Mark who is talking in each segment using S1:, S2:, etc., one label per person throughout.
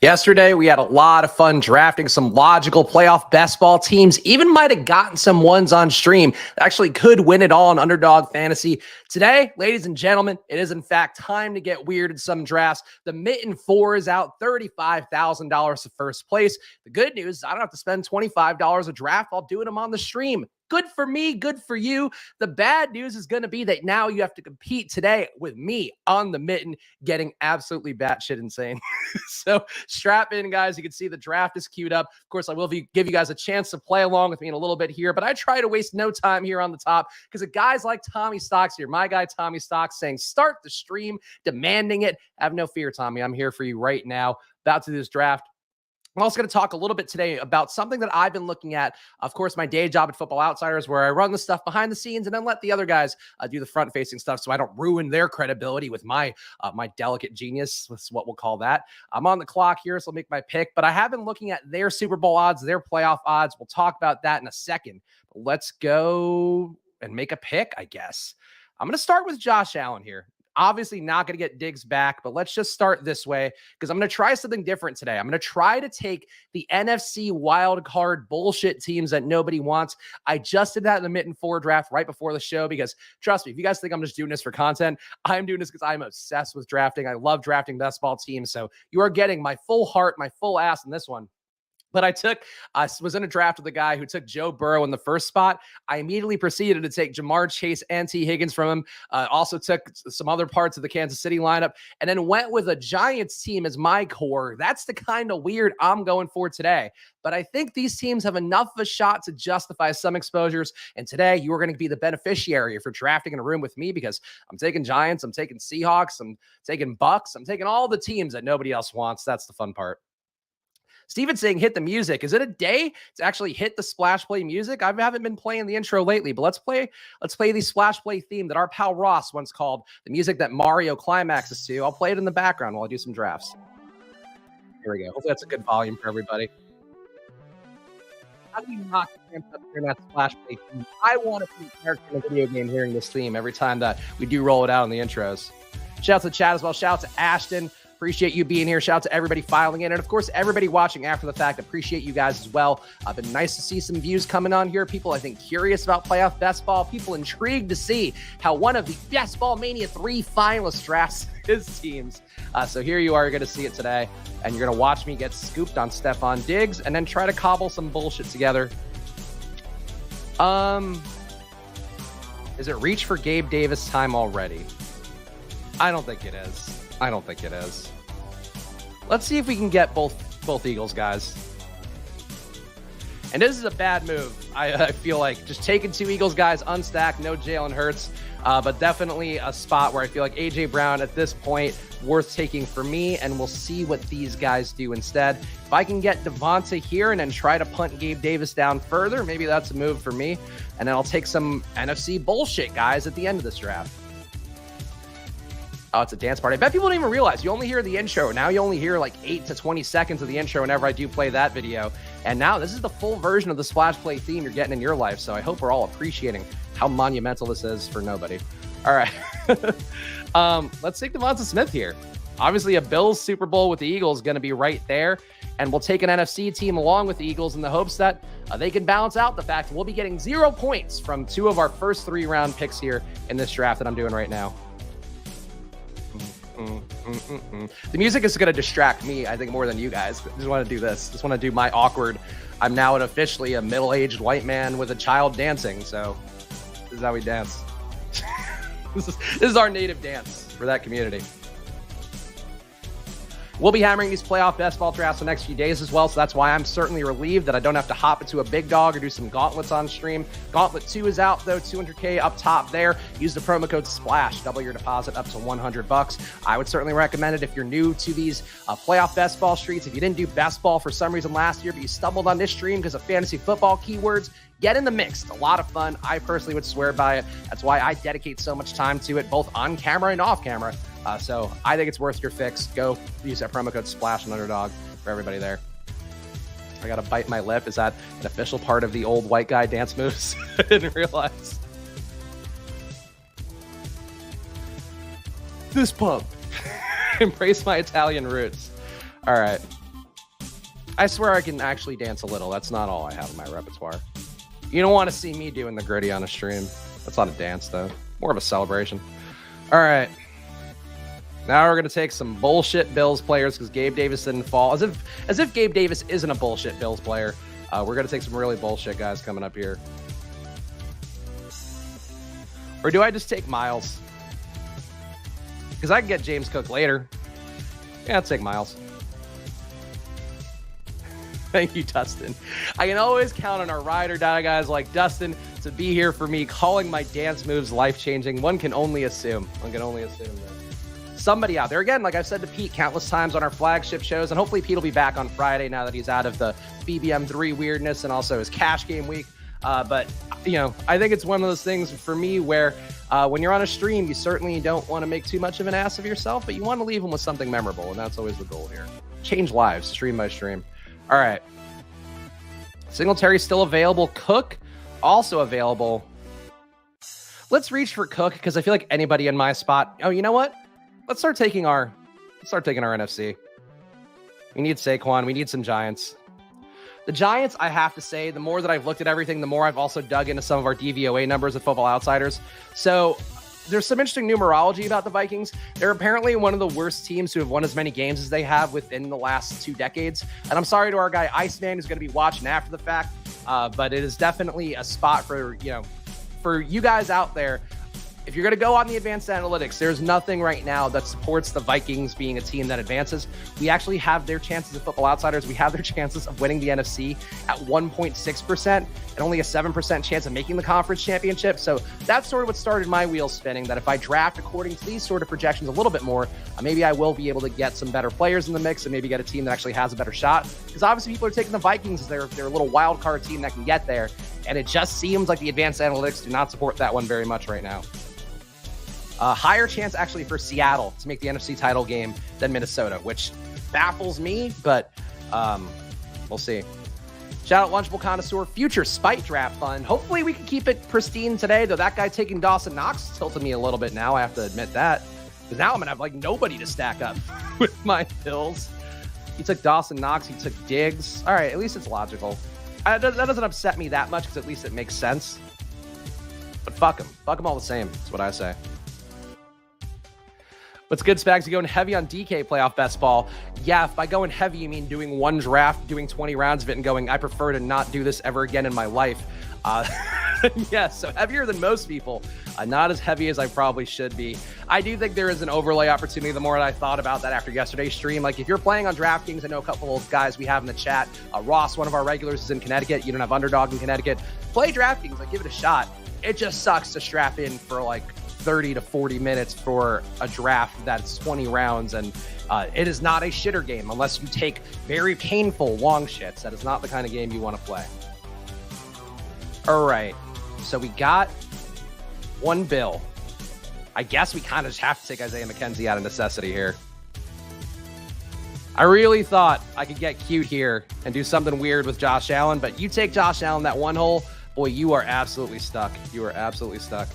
S1: Yesterday, we had a lot of fun drafting some logical playoff best ball teams, even might have gotten some ones on stream that actually could win it all in Underdog Fantasy. Today, ladies and gentlemen, it is in fact time to get weird in some drafts. The Mitten 4 is out $35,000 to first place. The good news is I don't have to spend $25 a draft. I'll do them on the stream. Good for me, good for you. The bad news is going to be that now you have to compete today with me on the Mitten, getting absolutely batshit insane. So strap in, guys. You can see the draft is queued up. Of course, I will give you guys a chance to play along with me in a little bit here, but I try to waste no time here on the top because of guys like Tommy Stocks here. My guy, Tommy Stocks, saying start the stream, demanding it. Have no fear, Tommy. I'm here for you right now. About to do this draft. I'm also going to talk a little bit today about something that I've been looking at. Of course, my day job at Football Outsiders, where I run the stuff behind the scenes and then let the other guys do the front-facing stuff so I don't ruin their credibility with my delicate genius. That's what we'll call that. I'm on the clock here, so I'll make my pick. But I have been looking at their Super Bowl odds, their playoff odds. We'll talk about that in a second. But let's go and make a pick, I guess. I'm going to start with Josh Allen here. Obviously not going to get Diggs back, but let's just start this way because I'm going to try something different today. I'm going to try to take the NFC wild card bullshit teams that nobody wants. I just did that in the Mitten 4 draft right before the show because trust me, if you guys think I'm just doing this for content, I'm doing this because I'm obsessed with drafting. I love drafting best ball teams. So you are getting my full heart, my full ass in this one. But I was in a draft with a guy who took Joe Burrow in the first spot. I immediately proceeded to take Jamar Chase and T. Higgins from him. Also took some other parts of the Kansas City lineup and then went with a Giants team as my core. That's the kind of weird I'm going for today. But I think these teams have enough of a shot to justify some exposures. And today you are going to be the beneficiary if you're drafting in a room with me because I'm taking Giants, I'm taking Seahawks, I'm taking Bucks, I'm taking all the teams that nobody else wants. That's the fun part. Steven saying hit the music. Is it a day to actually hit the splash play music? I haven't been playing the intro lately, but let's play the splash play theme that our pal Ross once called the music that Mario climaxes to. I'll play it in the background while I do some drafts. Here we go. Hopefully that's a good volume for everybody. How do you not get up hearing that splash play theme? I want to be a character in a video game hearing this theme every time that we do roll it out in the intros. Shout out to the chat as well. Shout out to Ashton. Appreciate you being here. Shout out to everybody filing in. And of course, everybody watching after the fact. Appreciate you guys as well. Been nice to see some views coming on here. People, I think, curious about playoff best ball. People intrigued to see how one of the Best Ball Mania 3 finalist drafts his teams. So here you are. You're going to see it today. And you're going to watch me get scooped on Stephon Diggs and then try to cobble some bullshit together. Is it reach for Gabe Davis time already? I don't think it is. I don't think it is. Let's see if we can get both Eagles guys. And this is a bad move. I feel like just taking 2 Eagles guys unstacked, no Jalen Hurts, but definitely a spot where I feel like A.J. Brown at this point worth taking for me, and we'll see what these guys do instead. If I can get Devonta here and then try to punt Gabe Davis down further, maybe that's a move for me. And then I'll take some NFC bullshit guys at the end of this draft. Oh, it's a dance party. I bet people don't even realize you only hear the intro. Now you only hear like 8 to 20 seconds of the intro whenever I do play that video. And now this is the full version of the splash play theme you're getting in your life. So I hope we're all appreciating how monumental this is for nobody. All right. Let's take Devonta Smith here. Obviously a Bills Super Bowl with the Eagles going to be right there. And we'll take an NFC team along with the Eagles in the hopes that they can balance out the fact that we'll be getting 0 points from 2 of our first 3-round picks here in this draft that I'm doing right now. The music is going to distract me, I think, more than you guys. I just want to do this. Just want to do my awkward, I'm now officially a middle-aged white man with a child dancing. So this is how we dance. This is our native dance for that community. We'll be hammering these playoff best ball drafts the next few days as well, so that's why I'm certainly relieved that I don't have to hop into a big dog or do some gauntlets on stream. Gauntlet 2 is out, though, $200K up top there. Use the promo code SPLASH, double your deposit up to $100. I would certainly recommend it if you're new to these playoff best ball streets. If you didn't do best ball for some reason last year, but you stumbled on this stream because of fantasy football keywords, get in the mix. It's a lot of fun. I personally would swear by it. That's why I dedicate so much time to it, both on camera and off camera. So I think it's worth your fix. Go use that promo code SPLASH on Underdog for everybody there. I got to bite my lip. Is that an official part of the old white guy dance moves? I didn't realize. This pump. Embrace my Italian roots. All right. I swear I can actually dance a little. That's not all I have in my repertoire. You don't want to see me doing the gritty on a stream. That's not a dance, though. More of a celebration. All right. Now we're going to take some bullshit Bills players because Gabe Davis didn't fall. As if Gabe Davis isn't a bullshit Bills player. We're going to take some really bullshit guys coming up here. Or do I just take Miles? Because I can get James Cook later. Yeah, I'll take Miles. Thank you, Dustin. I can always count on our ride or die guys like Dustin to be here for me, calling my dance moves life-changing. One can only assume. That somebody out there, again, like I've said to Pete countless times on our flagship shows, and hopefully Pete will be back on Friday now that he's out of the BBM3 weirdness and also his cash game week. But, you know, I think it's one of those things for me where when you're on a stream, you certainly don't want to make too much of an ass of yourself, but you want to leave them with something memorable, and that's always the goal here. Change lives, stream by stream. All right. Singletary still available. Cook also available. Let's reach for Cook because I feel like anybody in my spot. Oh, you know what? Let's start taking our NFC. We need Saquon. We need some Giants. The Giants, I have to say, the more that I've looked at everything, the more I've also dug into some of our DVOA numbers at Football Outsiders. So there's some interesting numerology about the Vikings. They're apparently one of the worst teams who have won as many games as they have within the last 2 decades. And I'm sorry to our guy Iceman who's going to be watching after the fact, but it is definitely a spot for you guys out there. If you're going to go on the advanced analytics, there's nothing right now that supports the Vikings being a team that advances. We actually have their chances of Football Outsiders. We have their chances of winning the NFC at 1.6% and only a 7% chance of making the conference championship. So that's sort of what started my wheels spinning, that if I draft according to these sort of projections a little bit more, maybe I will be able to get some better players in the mix and maybe get a team that actually has a better shot. Because obviously people are taking the Vikings as their little wild card team that can get there. And it just seems like the advanced analytics do not support that one very much right now. Higher chance actually for Seattle to make the NFC title game than Minnesota, which baffles me, but we'll see. Shout out Lunchable Connoisseur, future Spite Draft Fund. Hopefully we can keep it pristine today, though that guy taking Dawson Knox tilted me a little bit now, I have to admit that. Because now I'm going to have like nobody to stack up with my Bills. He took Dawson Knox, he took Diggs. All right, at least it's logical. That doesn't upset me that much because at least it makes sense. But fuck him. Fuck him all the same. That's what I say. What's good, Spags? You going heavy on DK playoff best ball? Yeah, if by going heavy, you mean doing one draft, doing 20 rounds of it and going, I prefer to not do this ever again in my life. Yes, so heavier than most people. Not as heavy as I probably should be. I do think there is an overlay opportunity the more that I thought about that after yesterday's stream. Like if you're playing on DraftKings, I know a couple of guys we have in the chat. Ross, one of our regulars, is in Connecticut. You don't have Underdog in Connecticut. Play DraftKings, like give it a shot. It just sucks to strap in for like 30 to 40 minutes for a draft that's 20 rounds, and it is not a shitter game unless you take very painful long shits. That is not the kind of game you want to play. All right, so we got one Bill. I guess we kind of just have to take Isaiah McKenzie out of necessity here. I really thought I could get cute here and do something weird with Josh Allen, but you take Josh Allen that one hole, boy, you are absolutely stuck. You are absolutely stuck.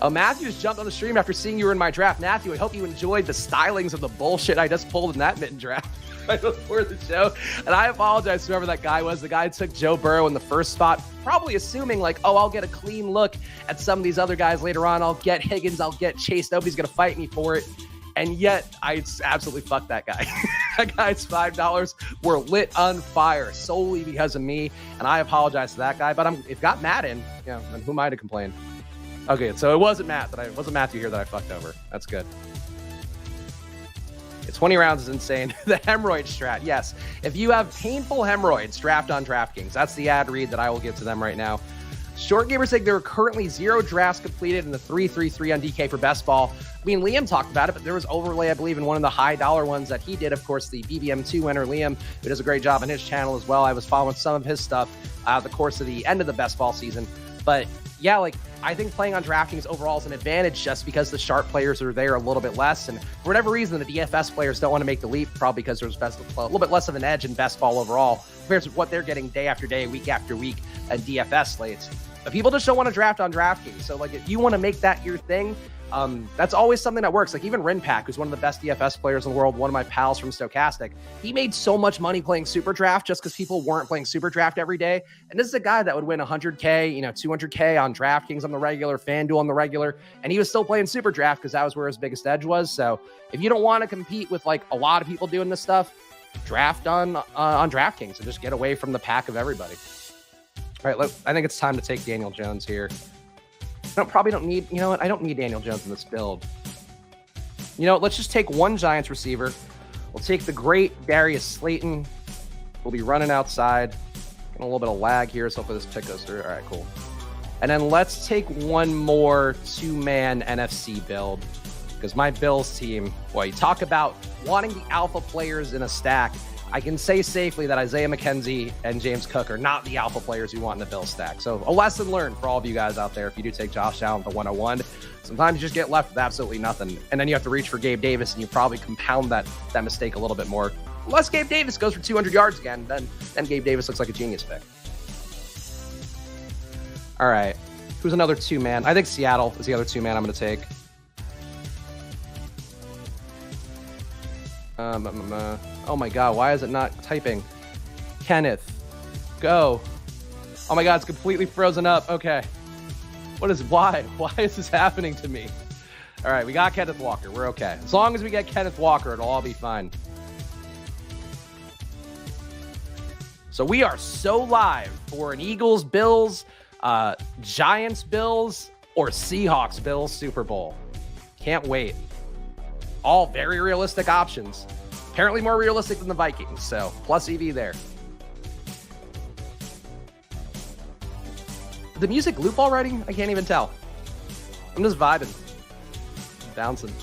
S1: Oh, Matthews jumped on the stream after seeing you were in my draft. Matthew, I hope you enjoyed the stylings of the bullshit I just pulled in that mitten draft right before the show. And I apologize to whoever that guy was. The guy took Joe Burrow in the first spot, probably assuming like, oh, I'll get a clean look at some of these other guys later on. I'll get Higgins. I'll get Chase. Nobody's going to fight me for it. And yet, I absolutely fucked that guy. That guy's $5 were lit on fire solely because of me. And I apologize to that guy. But if got Matt in, you know, then who am I to complain? Okay, so it wasn't Matthew here that I fucked over. That's good. 20 rounds is insane. The hemorrhoid strat, yes. If you have painful hemorrhoids, draft on DraftKings. That's the ad read that I will give to them right now. Short Gamer saying there are currently 0 drafts completed in the 3-3-3 on DK for best ball. I mean, Liam talked about it, but there was overlay, I believe, in one of the high dollar ones that he did. Of course, the BBM2 winner, Liam, who does a great job on his channel as well. I was following some of his stuff the course of the end of the best ball season. But yeah, like I think playing on DraftKings overall is an advantage just because the sharp players are there a little bit less. And for whatever reason, the DFS players don't want to make the leap, probably because there's a little bit less of an edge in best ball overall compared to what they're getting day after day, week after week at DFS slates. But people just don't want to draft on DraftKings. So like if you want to make that your thing, that's always something that works. Like even Rinpak, who's one of the best DFS players in the world, one of my pals from Stochastic, he made so much money playing Super Draft just because people weren't playing Super Draft every day. And this is a guy that would win 100K, 200K on DraftKings on the regular, FanDuel on the regular, and he was still playing Super Draft because that was where his biggest edge was. So if you don't want to compete with like a lot of people doing this stuff, draft on DraftKings and just get away from the pack of everybody. All right, look, I think it's time to take Daniel Jones here. Probably don't need, I don't need Daniel Jones in this build. Let's just take one Giants receiver. We'll take the great Darius Slayton. We'll be running outside. Getting a little bit of lag here, so hopefully this pick goes through. All right, cool. And then let's take one more two-man NFC build. Because my Bills team, boy, you talk about wanting the alpha players in a stack. I can say safely that Isaiah McKenzie and James Cook are not the alpha players you want in the Bill stack. So a lesson learned for all of you guys out there. If you do take Josh Allen at the 101, sometimes you just get left with absolutely nothing. And then you have to reach for Gabe Davis, and you probably compound that mistake a little bit more. Unless Gabe Davis goes for 200 yards again, then Gabe Davis looks like a genius pick. All right. Who's another two-man? I think Seattle is the other two-man I'm going to take. Oh my god, why is it not typing? Kenneth, go. Oh my god, it's completely frozen up. Okay. Why is this happening to me? All right, we got Kenneth Walker. We're okay. As long as we get Kenneth Walker, it'll all be fine. So we are so live for an Eagles, Bills, Giants, Bills, or Seahawks, Bills Super Bowl. Can't wait. All very realistic options. Apparently more realistic than the Vikings, so plus EV there. Did the music loop already? I can't even tell. I'm just vibing. Bouncing.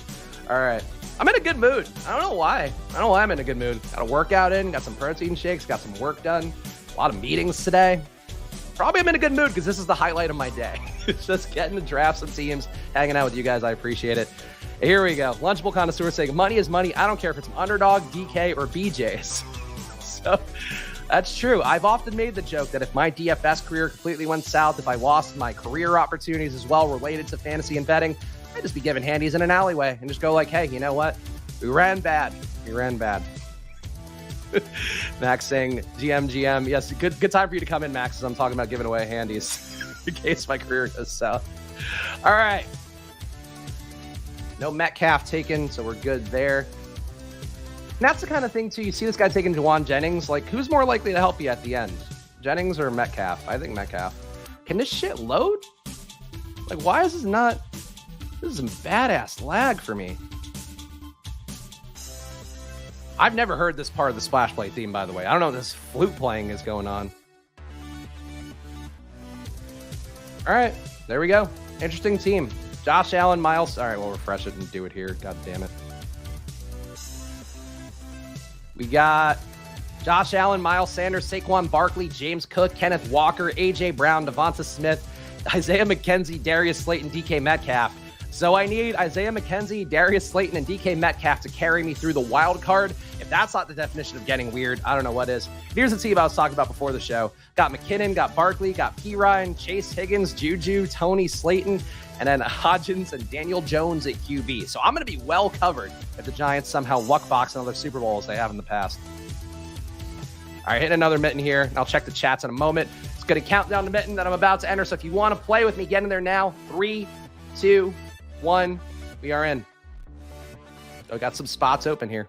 S1: All right. I'm in a good mood. I don't know why. I'm in a good mood. Got a workout in, got some protein shakes, got some work done. A lot of meetings today. Probably I'm in a good mood because this is the highlight of my day. It's just getting to draft some teams, hanging out with you guys. I appreciate it. Here we go. Lunchable connoisseur saying money is money. I don't care if it's Underdog, DK, or BJ's. So that's true. I've often made the joke that if my DFS career completely went south, if I lost my career opportunities as well related to fantasy and betting, I'd just be giving handies in an alleyway and just go like, hey, you know what? We ran bad. Max saying GM. Yes, good time for you to come in, Max, as I'm talking about giving away handies in case my career goes south. All right. No Metcalf taken, so we're good there. And that's the kind of thing, too. You see this guy taking Juwan Jennings. Like, who's more likely to help you at the end? Jennings or Metcalf? I think Metcalf. Can this shit load? Like, why is this not... This is some badass lag for me. I've never heard this part of the Splash Play theme, by the way. I don't know what this flute playing is going on. All right, there we go. Interesting team. Josh Allen, Miles. All right, we'll refresh it and do it here. God damn it. We got Josh Allen, Miles Sanders, Saquon Barkley, James Cook, Kenneth Walker, A.J. Brown, Devonta Smith, Isaiah McKenzie, Darius Slayton, DK Metcalf. So I need Isaiah McKenzie, Darius Slayton, and DK Metcalf to carry me through the wild card. If that's not the definition of getting weird, I don't know what is. Here's the team I was talking about before the show. Got McKinnon, got Barkley, got P. Ryan, Chase Higgins, Juju, Tony Slayton, and then Hodgins and Daniel Jones at QB. So I'm going to be well covered if the Giants somehow luck box another Super Bowl as they have in the past. All right, hit another mitten here, and I'll check the chats in a moment. It's going to count down the mitten that I'm about to enter. So if you want to play with me, get in there now. 3, 2, 1. We are in. So I got some spots open here.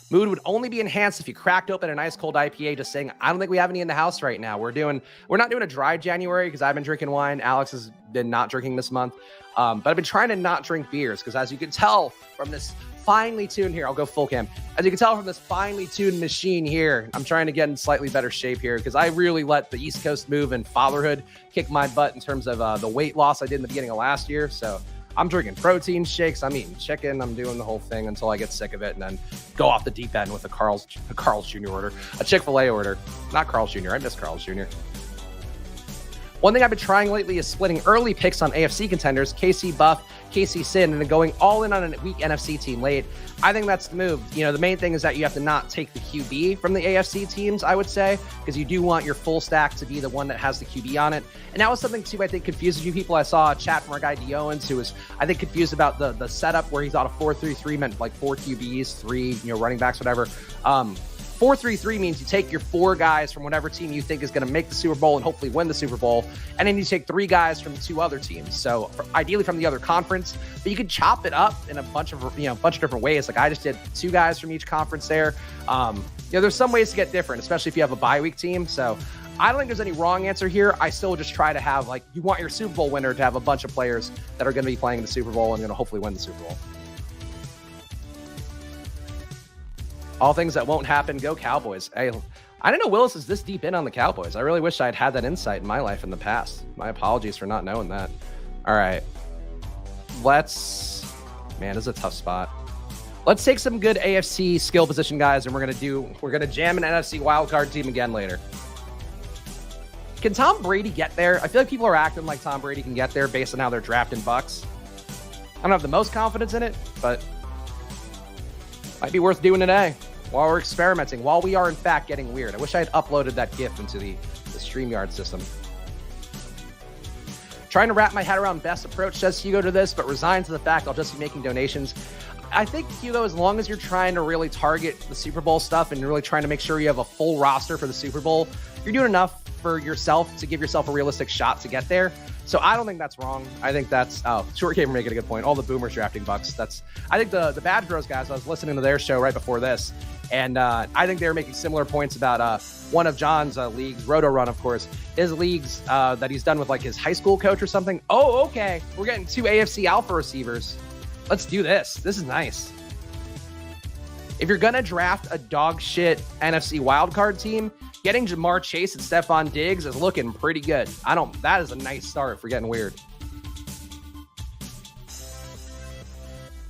S1: Mood would only be enhanced if you cracked open an ice cold IPA. Just saying, I don't think we have any in the house right now. We're not doing a dry January because I've been drinking wine. Alex has been not drinking this month. But I've been trying to not drink beers because as you can tell from this finely tuned here, I'll go full cam. As you can tell from this finely tuned machine here, I'm trying to get in slightly better shape here because I really let the East Coast move and fatherhood kick my butt in terms of the weight loss I did in the beginning of last year. So I'm drinking protein shakes. I'm eating chicken. I'm doing the whole thing until I get sick of it and then go off the deep end with a Carl's Jr. order, a Chick-fil-A order. Not Carl's Jr. I miss Carl's Jr. One thing I've been trying lately is splitting early picks on AFC contenders, KC Buff, KC Sin, and then going all in on a weak NFC team late. I think that's the move. You know, the main thing is that you have to not take the QB from the AFC teams, I would say, because you do want your full stack to be the one that has the QB on it. And that was something, too, I think confuses you people. I saw a chat from our guy D. Owens, who was, I think, confused about the setup where he thought a 4-3-3 meant like 4 QBs, 3, running backs, whatever. 4-3-3 means you take your 4 guys from whatever team you think is going to make the Super Bowl and hopefully win the Super Bowl, and then you take 3 guys from 2 other teams. So ideally from the other conference, but you could chop it up in a bunch of different ways. Like I just did 2 guys from each conference there. There's some ways to get different, especially if you have a bye week team. So I don't think there's any wrong answer here. I still just try to have, like, you want your Super Bowl winner to have a bunch of players that are going to be playing the Super Bowl and going to hopefully win the Super Bowl. All things that won't happen, go Cowboys. Hey, I didn't know Willis is this deep in on the Cowboys. I really wish I'd had that insight in my life in the past. My apologies for not knowing that. All right. Man, this is a tough spot. Let's take some good AFC skill position guys, and we're going to jam an NFC wildcard team again later. Can Tom Brady get there? I feel like people are acting like Tom Brady can get there based on how they're drafting Bucks. I don't have the most confidence in it, but might be worth doing today while we're experimenting, while we are in fact getting weird. I wish I had uploaded that GIF into the StreamYard system. Trying to wrap my head around best approach, says Hugo, to this, but resigned to the fact I'll just be making donations. I think, Hugo, as long as you're trying to really target the Super Bowl stuff and you're really trying to make sure you have a full roster for the Super Bowl, you're doing enough for yourself to give yourself a realistic shot to get there. So I don't think that's wrong. I think that's Short Gamer making a good point. All the boomers drafting Bucks. I think the Bad Bros guys, I was listening to their show right before this, and I think they were making similar points about one of John's leagues, Roto Run, of course, his leagues that he's done with like his high school coach or something. Oh, okay. We're getting 2 AFC Alpha receivers. Let's do this. This is nice. If you're going to draft a dog shit NFC wildcard team, getting Jamar Chase and Stephon Diggs is looking pretty good. That is a nice start for getting weird.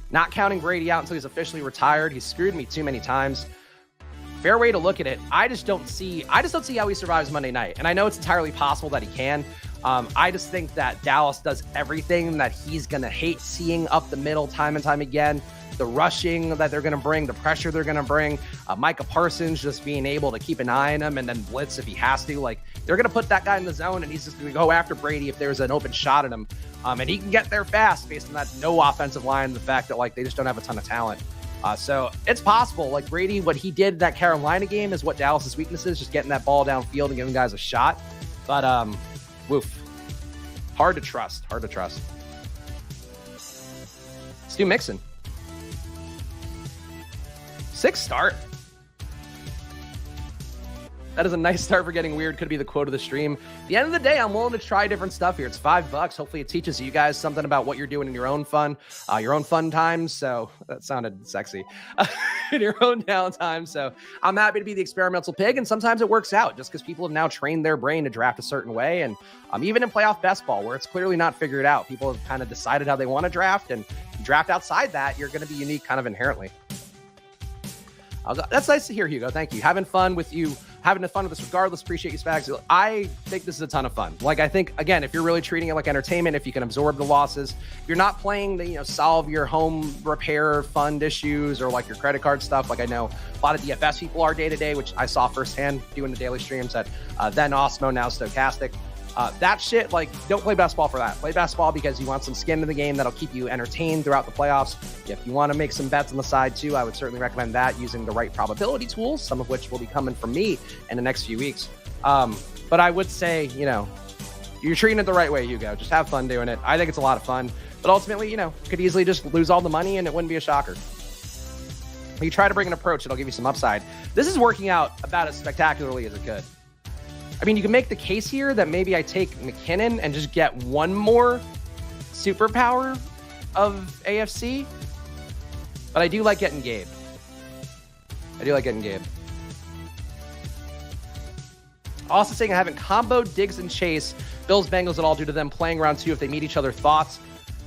S1: Not counting Brady out until he's officially retired. He's screwed me too many times. Fair way to look at it. I just don't see how he survives Monday night. And I know it's entirely possible that he can. I just think that Dallas does everything that he's going to hate seeing up the middle time and time again. The rushing that they're going to bring, the pressure they're going to bring, Micah Parsons just being able to keep an eye on him and then blitz if he has to. Like, they're going to put that guy in the zone and he's just going to go after Brady if there's an open shot at him. And he can get there fast based on that no offensive line and the fact that, like, they just don't have a ton of talent. So it's possible. Like, Brady, what he did in that Carolina game is what Dallas's weakness is, just getting that ball downfield and giving guys a shot. But, woof. Hard to trust. Let's do Mixon. 6th start. That is a nice start for getting weird. Could be the quote of the stream. At the end of the day, I'm willing to try different stuff here. It's $5. Hopefully it teaches you guys something about what you're doing in your own fun times. So that sounded sexy. In your own downtime. So I'm happy to be the experimental pig. And sometimes it works out just because people have now trained their brain to draft a certain way. And even in playoff best ball, where it's clearly not figured out, people have kind of decided how they want to draft. And if you draft outside that, you're going to be unique kind of inherently. That's nice to hear, Hugo. Thank you. Having fun with this regardless. Appreciate you, Spags. I think this is a ton of fun. Like, I think, again, if you're really treating it like entertainment, if you can absorb the losses, if you're not playing the, solve your home repair fund issues or like your credit card stuff. Like, I know a lot of DFS people are day to day, which I saw firsthand doing the daily streams at then Osmo, now Stochastic. That shit, like, don't play basketball for that. Play basketball because you want some skin in the game that'll keep you entertained throughout the playoffs. If you want to make some bets on the side too, I would certainly recommend that using the right probability tools, some of which will be coming from me in the next few weeks. But I would say, you're treating it the right way, Hugo. Just have fun doing it. I think it's a lot of fun. But ultimately, could easily just lose all the money and it wouldn't be a shocker. When you try to bring an approach, it'll give you some upside. This is working out about as spectacularly as it could. I mean, you can make the case here that maybe I take McKinnon and just get one more superpower of AFC. But I do like getting Gabe. Also saying I haven't comboed Diggs and Chase, Bills, Bengals at all due to them playing round 2 if they meet each other. Thoughts?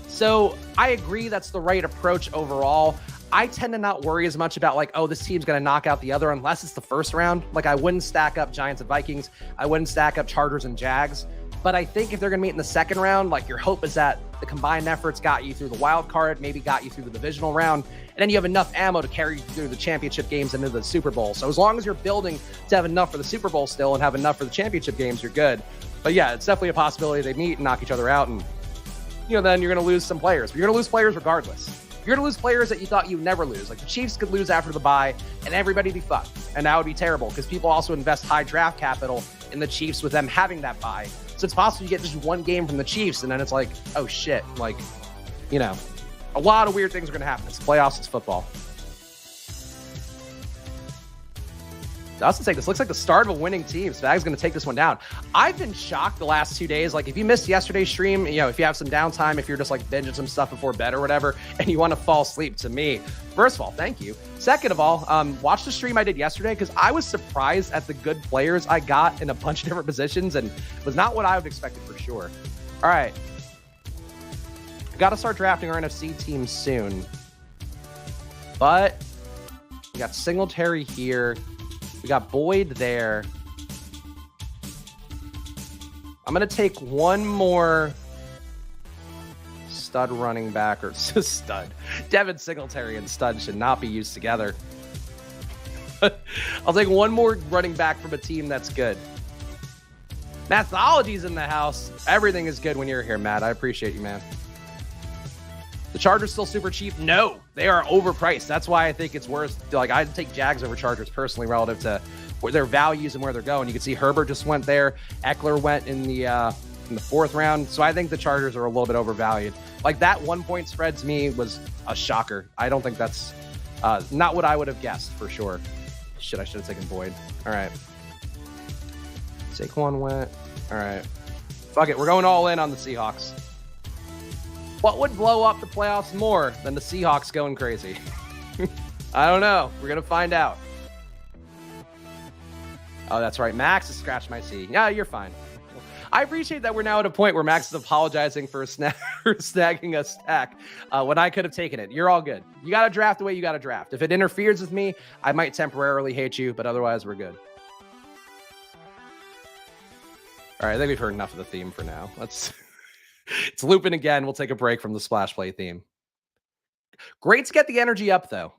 S1: So I agree that's the right approach overall. I tend to not worry as much about like, oh, this team's going to knock out the other unless it's the first round. Like, I wouldn't stack up Giants and Vikings. I wouldn't stack up Chargers and Jags. But I think if they're going to meet in the second round, like your hope is that the combined efforts got you through the wild card, maybe got you through the divisional round, and then you have enough ammo to carry you through the championship games into the Super Bowl. So as long as you're building to have enough for the Super Bowl still and have enough for the championship games, you're good. But yeah, it's definitely a possibility they meet and knock each other out. And, then you're going to lose some players. But you're going to lose players regardless. You're going to lose players that you thought you'd never lose. Like the Chiefs could lose after the bye and everybody be fucked. And that would be terrible because people also invest high draft capital in the Chiefs with them having that bye. So it's possible you get just one game from the Chiefs and then it's like, oh shit. Like, a lot of weird things are going to happen. It's playoffs, it's football. Dustin's saying this looks like the start of a winning team. Spags going to take this one down. I've been shocked the last 2 days. Like if you missed yesterday's stream, if you have some downtime, if you're just like binging some stuff before bed or whatever, and you want to fall asleep, to me, first of all, thank you. Second of all, watch the stream I did yesterday because I was surprised at the good players I got in a bunch of different positions and it was not what I would have expected for sure. All right. Got to start drafting our NFC team soon. But we got Singletary here. We got Boyd there. I'm going to take one more stud running back, or stud. Devin Singletary and stud should not be used together. I'll take one more running back from a team that's good. Mathology's in the house. Everything is good when you're here, Matt. I appreciate you, man. The Chargers still super cheap? No, they are overpriced. That's why I think it's worth, I'd take Jags over Chargers personally relative to where their values and where they're going. You can see Herbert just went there. Eckler went in the fourth round. So I think the Chargers are a little bit overvalued. Like that 1 point spread to me was a shocker. I don't think that's not what I would have guessed for sure. Shit, I should have taken Boyd. All right. Saquon went. All right. Fuck it. We're going all in on the Seahawks. What would blow up the playoffs more than the Seahawks going crazy? I don't know. We're going to find out. Oh, that's right. Max has scratched my C. Yeah, you're fine. I appreciate that we're now at a point where Max is apologizing for snagging a stack when I could have taken it. You're all good. You got to draft the way you got to draft. If it interferes with me, I might temporarily hate you, but otherwise we're good. All right, I think we've heard enough of the theme for now. It's looping again. We'll take a break from the splash play theme. Great to get the energy up, though.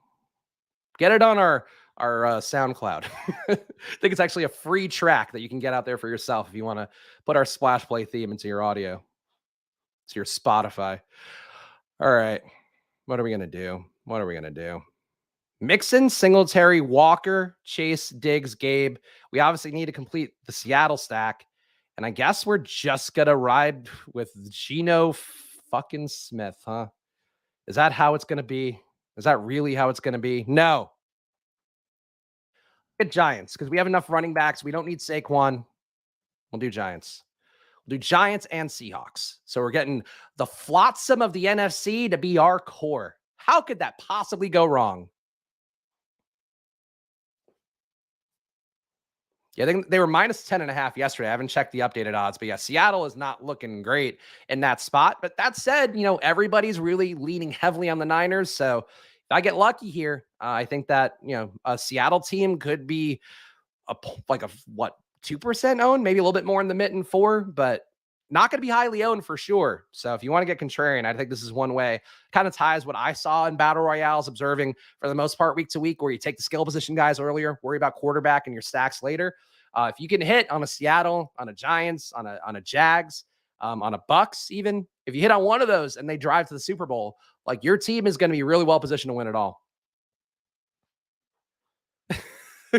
S1: Get it on our SoundCloud. I think it's actually a free track that you can get out there for yourself if you want to put our splash play theme into your audio. It's your Spotify. All right. What are we going to do? Mixon, Singletary, Walker, Chase, Diggs, Gabe. We obviously need to complete the Seattle stack. And I guess we're just going to ride with Geno fucking Smith, huh? Is that how it's going to be? Is that really how it's going to be? No. Get Giants because we have enough running backs. We don't need Saquon. We'll do Giants. We'll do Giants and Seahawks. So we're getting the flotsam of the NFC to be our core. How could that possibly go wrong? Yeah, they were minus 10.5 yesterday. I haven't checked the updated odds, but yeah, Seattle is not looking great in that spot. But that said, everybody's really leaning heavily on the Niners. So if I get lucky here, I think that, a Seattle team could be a 2% owned, maybe a little bit more in the mid and 4, but not going to be highly owned for sure. So if you want to get contrarian, I think this is one way. Kind of ties what I saw in battle royales, observing for the most part week to week, where you take the skill position guys earlier, worry about quarterback and your stacks later. If you can hit on a Seattle, on a Giants, on a Jags, on a Bucks, even if you hit on one of those and they drive to the Super Bowl, like your team is going to be really well positioned to win it all.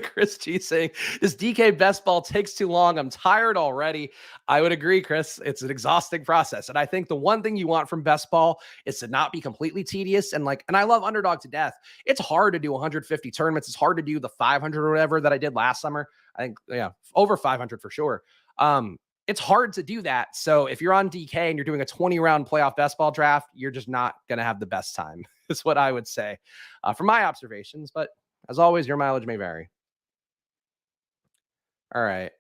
S1: Chris G saying, this DK best ball takes too long. I'm tired already. I would agree, Chris. It's an exhausting process. And I think the one thing you want from best ball is to not be completely tedious. And I love Underdog to death. It's hard to do 150 tournaments. It's hard to do the 500 or whatever that I did last summer. I think, over 500 for sure. It's hard to do that. So if you're on DK and you're doing a 20-round playoff best ball draft, you're just not going to have the best time, is what I would say from my observations. But as always, your mileage may vary. All right.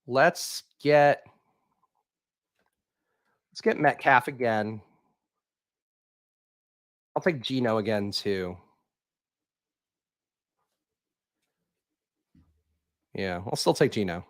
S1: Let's get Metcalf again. I'll take Geno again too. Yeah, I'll still take Geno.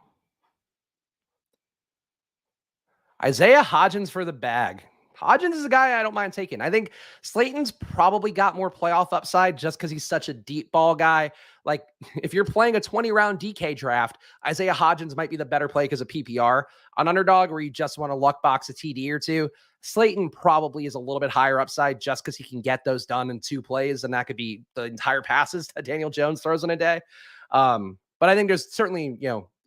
S1: Isaiah Hodgins for the bag. Hodgins is a guy I don't mind taking. I think Slayton's probably got more playoff upside just because he's such a deep ball guy. Like, if you're playing a 20-round DK draft, Isaiah Hodgins might be the better play because of PPR. On Underdog, where you just want to luck box a TD or two, Slayton probably is a little bit higher upside just because he can get those done in 2 plays, and that could be the entire passes that Daniel Jones throws in a day. But I think there's certainly,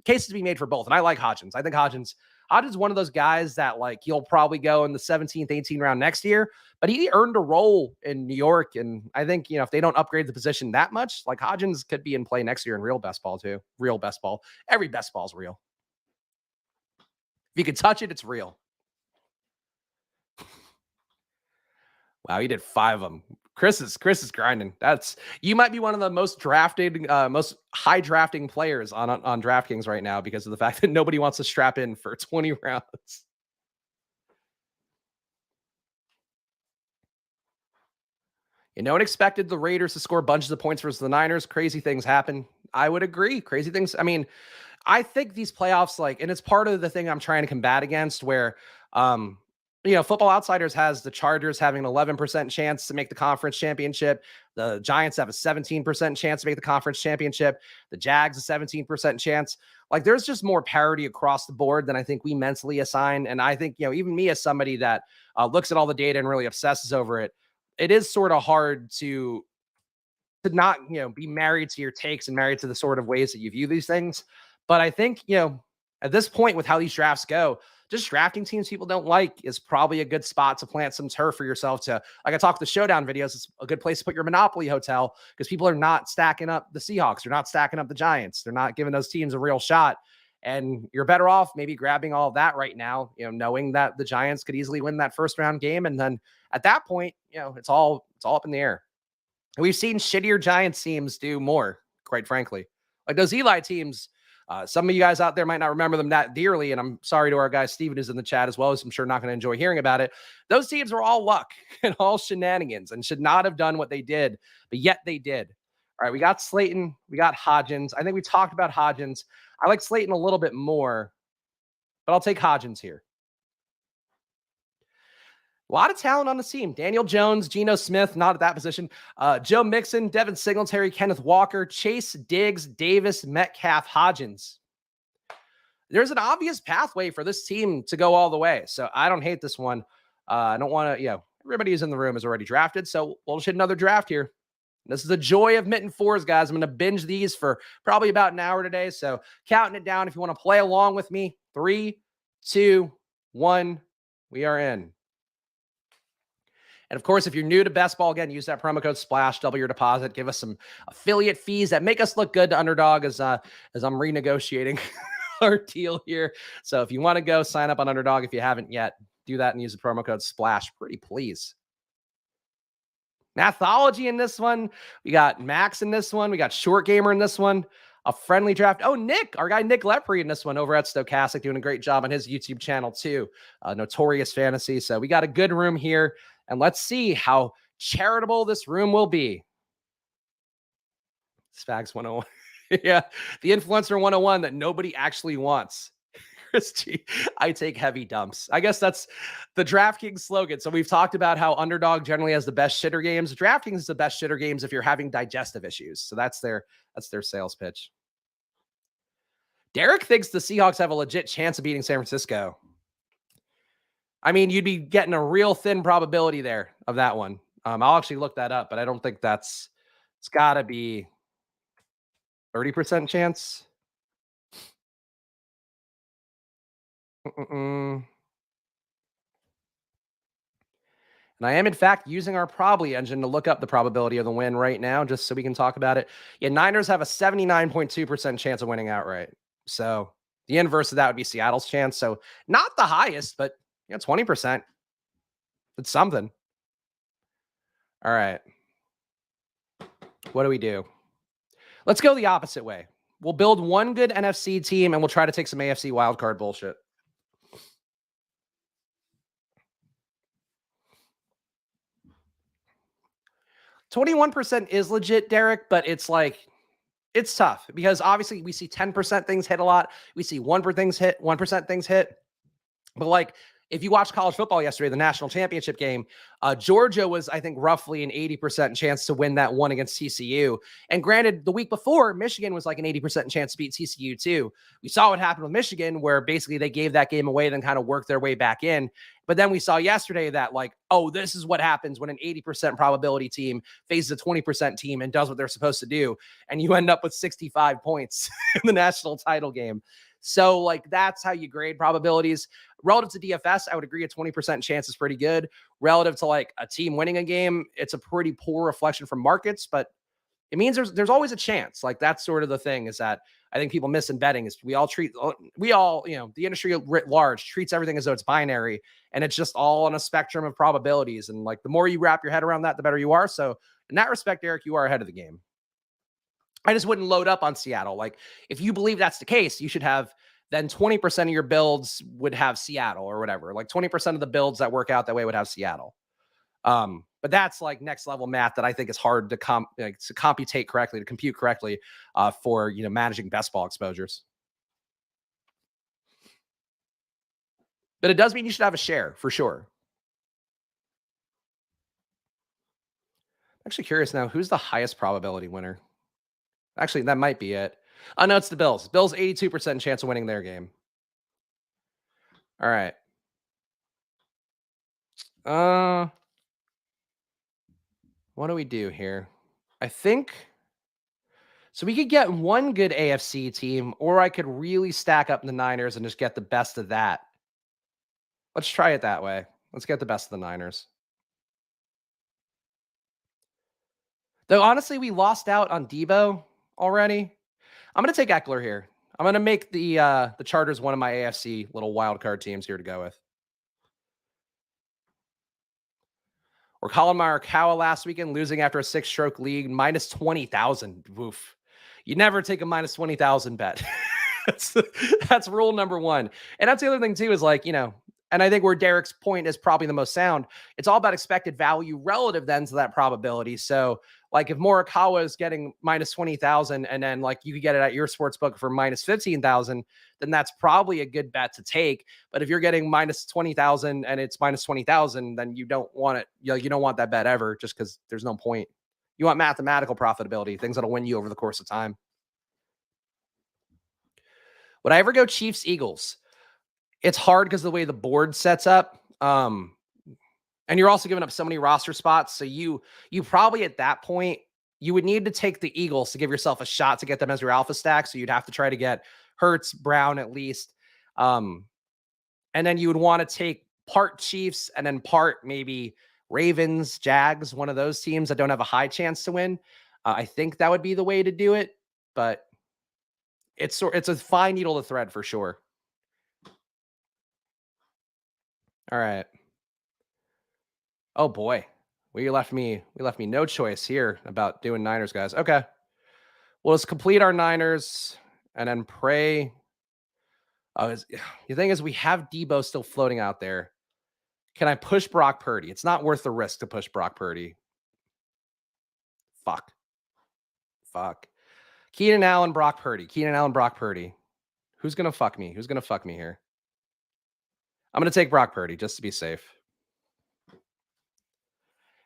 S1: cases to be made for both. And I like Hodgins. I think Hodgins is one of those guys that, like, he'll probably go in the 17th, 18th round next year, but he earned a role in New York. And I think, if they don't upgrade the position that much, like, Hodgins could be in play next year in real best ball too. Real best ball. Every best ball is real. If you can touch it, it's real. Wow, he did 5 of them. Chris is grinding. You might be one of the most drafted, most high drafting players on DraftKings right now because of the fact that nobody wants to strap in for 20 rounds. No one expected the Raiders to score bunches of points versus the Niners. Crazy things happen. I would agree. Crazy things. I mean, I think these playoffs, and it's part of the thing I'm trying to combat against where, Football Outsiders has the Chargers having an 11% chance to make the conference championship. The Giants have a 17% chance to make the conference championship. The Jags a 17% chance. Like, there's just more parity across the board than I think we mentally assign. And I think, even me as somebody that looks at all the data and really obsesses over it, it is sort of hard to not, be married to your takes and married to the sort of ways that you view these things. But I think, at this point with how these drafts go, just drafting teams people don't like is probably a good spot to plant some turf for yourself to, like I talked the showdown videos, it's a good place to put your Monopoly hotel because people are not stacking up the Seahawks. They're not stacking up the Giants. They're not giving those teams a real shot. And you're better off maybe grabbing all of that right now, knowing that the Giants could easily win that first round game. And then at that point, it's all up in the air. And we've seen shittier Giants teams do more, quite frankly. Like those Eli teams, some of you guys out there might not remember them that dearly, and I'm sorry to our guy Steven who's in the chat as well, as I'm sure not going to enjoy hearing about it. Those teams were all luck and all shenanigans and should not have done what they did, but yet they did. All right, we got Slayton, we got Hodgins. I think we talked about Hodgins. I like Slayton a little bit more, but I'll take Hodgins here. A lot of talent on the team. Daniel Jones, Geno Smith, not at that position. Joe Mixon, Devin Singletary, Kenneth Walker, Chase, Diggs, Davis, Metcalf, Hodgins. There's an obvious pathway for this team to go all the way. So I don't hate this one. I don't want to, everybody who's in the room is already drafted. So we'll hit another draft here. This is the joy of Mitten Fours, guys. I'm going to binge these for probably about an hour today. So counting it down. If you want to play along with me, 3, 2, 1, we are in. And of course, if you're new to best ball, again, use that promo code SPLASH, double your deposit, give us some affiliate fees that make us look good to Underdog as I'm renegotiating our deal here. So if you want to go sign up on Underdog, if you haven't yet, do that and use the promo code SPLASH. Pretty please. Mathology in this one. We got Max in this one. We got Short Gamer in this one. A friendly draft. Oh, Nick, our guy Nick Lepre in this one over at Stochastic, doing a great job on his YouTube channel too. Notorious Fantasy. So we got a good room here. And let's see how charitable this room will be. Spags 101. Yeah, the influencer 101 that nobody actually wants. Chris G, I take heavy dumps. I guess that's the DraftKings slogan. So we've talked about how Underdog generally has the best shitter games. DraftKings is the best shitter games if you're having digestive issues. So that's their sales pitch. Derek thinks the Seahawks have a legit chance of beating San Francisco. I mean, you'd be getting a real thin probability there of that one. I'll actually look that up, but I don't think it's got to be 30% chance. And I am, in fact, using our probably engine to look up the probability of the win right now, just so we can talk about it. Yeah, Niners have a 79.2% chance of winning outright. So the inverse of that would be Seattle's chance. So not the highest, but 20%. It's something. All right. What do we do? Let's go the opposite way. We'll build one good NFC team and we'll try to take some AFC wildcard bullshit. %21 is legit, Derek, but it's tough because obviously we see 10% things hit a lot. We see 1% things hit. But like, if you watch college football yesterday, the national championship game, Georgia was, I think, roughly an 80% chance to win that one against TCU. And granted, the week before, Michigan was like an 80% chance to beat TCU too. We saw what happened with Michigan, where basically they gave that game away, then kind of worked their way back in. But then we saw yesterday that, like, oh, this is what happens when an 80% probability team faces a 20% team and does what they're supposed to do. And you end up with 65 points in the national title game. So, like, that's how you grade probabilities. Relative to DFS, I would agree a 20% chance is pretty good. Relative to like a team winning a game, it's a pretty poor reflection from markets, but it means there's always a chance. Like, that's sort of the thing, is that I think people miss in betting is we all, the industry writ large treats everything as though it's binary, and it's just all on a spectrum of probabilities. And like, the more you wrap your head around that, the better you are. So in that respect, Eric, you are ahead of the game. I just wouldn't load up on Seattle. Like, if you believe that's the case, you should have then 20% of your builds would have Seattle or whatever. Like 20% of the builds that work out that way would have Seattle. But that's like next level math that I think is hard to computate correctly, to compute correctly for, managing best ball exposures. But it does mean you should have a share for sure. I'm actually curious now, who's the highest probability winner? Actually, that might be it. Oh, no, it's the Bills. Bills, 82% chance of winning their game. All right. What do we do here? I think so. We could get one good AFC team, or I could really stack up the Niners and just get the best of that. Let's try it that way. Let's get the best of the Niners. Though honestly, we lost out on Debo already. I'm gonna take Eckler here. I'm gonna make the Chargers one of my AFC little wild card teams here to go with. Or Colin Morikawa last weekend, losing after a 6-stroke lead, minus 20,000. Woof. You never take a minus 20,000 bet. that's rule number one. And that's the other thing too, is like, and I think where Derek's point is probably the most sound, it's all about expected value relative then to that probability. So like, if Morikawa is getting minus 20,000 and then like you could get it at your sports book for minus 15,000, then that's probably a good bet to take. But if you're getting minus 20,000 and it's minus 20,000, then you don't want it. You don't want that bet ever, just because there's no point. You want mathematical profitability, things that'll win you over the course of time. Would I ever go Chiefs Eagles? It's hard because of the way the board sets up. And you're also giving up so many roster spots. So you probably at that point, you would need to take the Eagles to give yourself a shot to get them as your alpha stack. So you'd have to try to get Hurts, Brown at least. And then you would want to take part Chiefs and then part maybe Ravens, Jags, one of those teams that don't have a high chance to win. I think that would be the way to do it. But it's a fine needle to thread for sure. All right. Oh boy, we left me no choice here about doing Niners, guys. Okay, well, let's complete our Niners and then pray. The thing is, we have Debo still floating out there. Can I push Brock Purdy? It's not worth the risk to push Brock Purdy. Fuck. Keenan Allen, Brock Purdy. Who's gonna fuck me? Who's gonna fuck me here? I'm gonna take Brock Purdy just to be safe.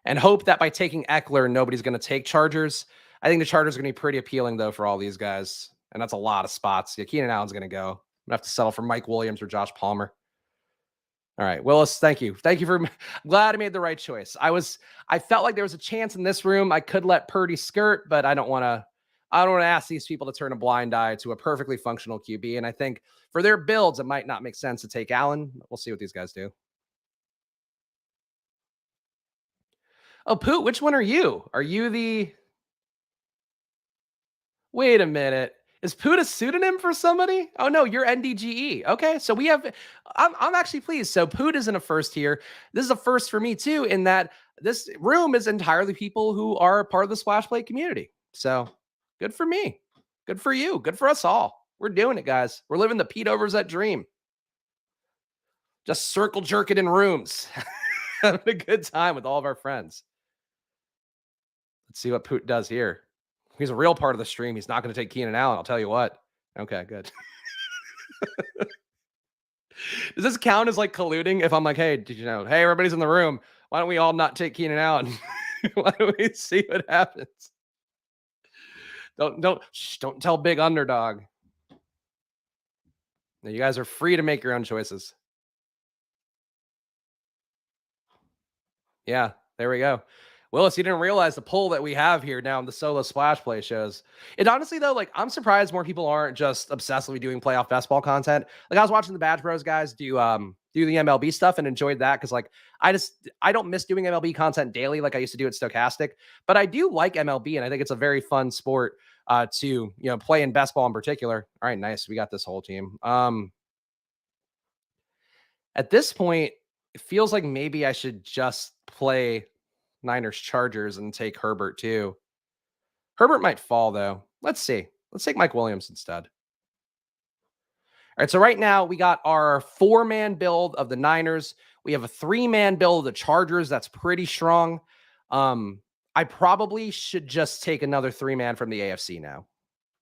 S1: And hope that by taking Eckler, nobody's going to take Chargers. I think the Chargers are going to be pretty appealing, though, for all these guys. And that's a lot of spots. Yeah, Keenan Allen's going to go. I'm going to have to settle for Mike Williams or Josh Palmer. All right, Willis, thank you. I'm glad I made the right choice. I felt like there was a chance in this room I could let Purdy skirt, but I don't want to ask these people to turn a blind eye to a perfectly functional QB. And I think for their builds, it might not make sense to take Allen. We'll see what these guys do. Oh, Poot, which one are you? Are you the... Wait a minute. Is Poot a pseudonym for somebody? Oh, no, you're NDGE. Okay, so we have... I'm actually pleased. So Poot isn't a first here. This is a first for me, too, in that this room is entirely people who are part of the Splash Play community. So good for me. Good for you. Good for us all. We're doing it, guys. We're living the Pete Overzet dream. Just circle jerking in rooms. Having a good time with all of our friends. Let's see what Poot does here. He's a real part of the stream. He's not going to take Keenan Allen. I'll tell you what. Okay, good. Does this count as like colluding? If I'm like, hey, did you know? Hey, everybody's in the room. Why don't we all not take Keenan out? Why don't we see what happens? Don't tell big underdog. You guys are free to make your own choices. Yeah, there we go. Willis, you didn't realize the pull that we have here now in the solo splash play shows. It honestly though, like I'm surprised more people aren't just obsessively doing playoff best ball content. Like I was watching the Badge Bros guys do the MLB stuff and enjoyed that because like I don't miss doing MLB content daily like I used to do at Stochastic, but I do like MLB and I think it's a very fun sport to play in best ball in particular. All right, nice. We got this whole team. At this point, it feels like maybe I should just play Niners Chargers and take Herbert too. Herbert might fall though. Let's see. Let's take Mike Williams instead. All right. So right now we got our 4-man build of the Niners. We have a 3-man build of the Chargers. That's pretty strong. I probably should just take another 3-man from the AFC now.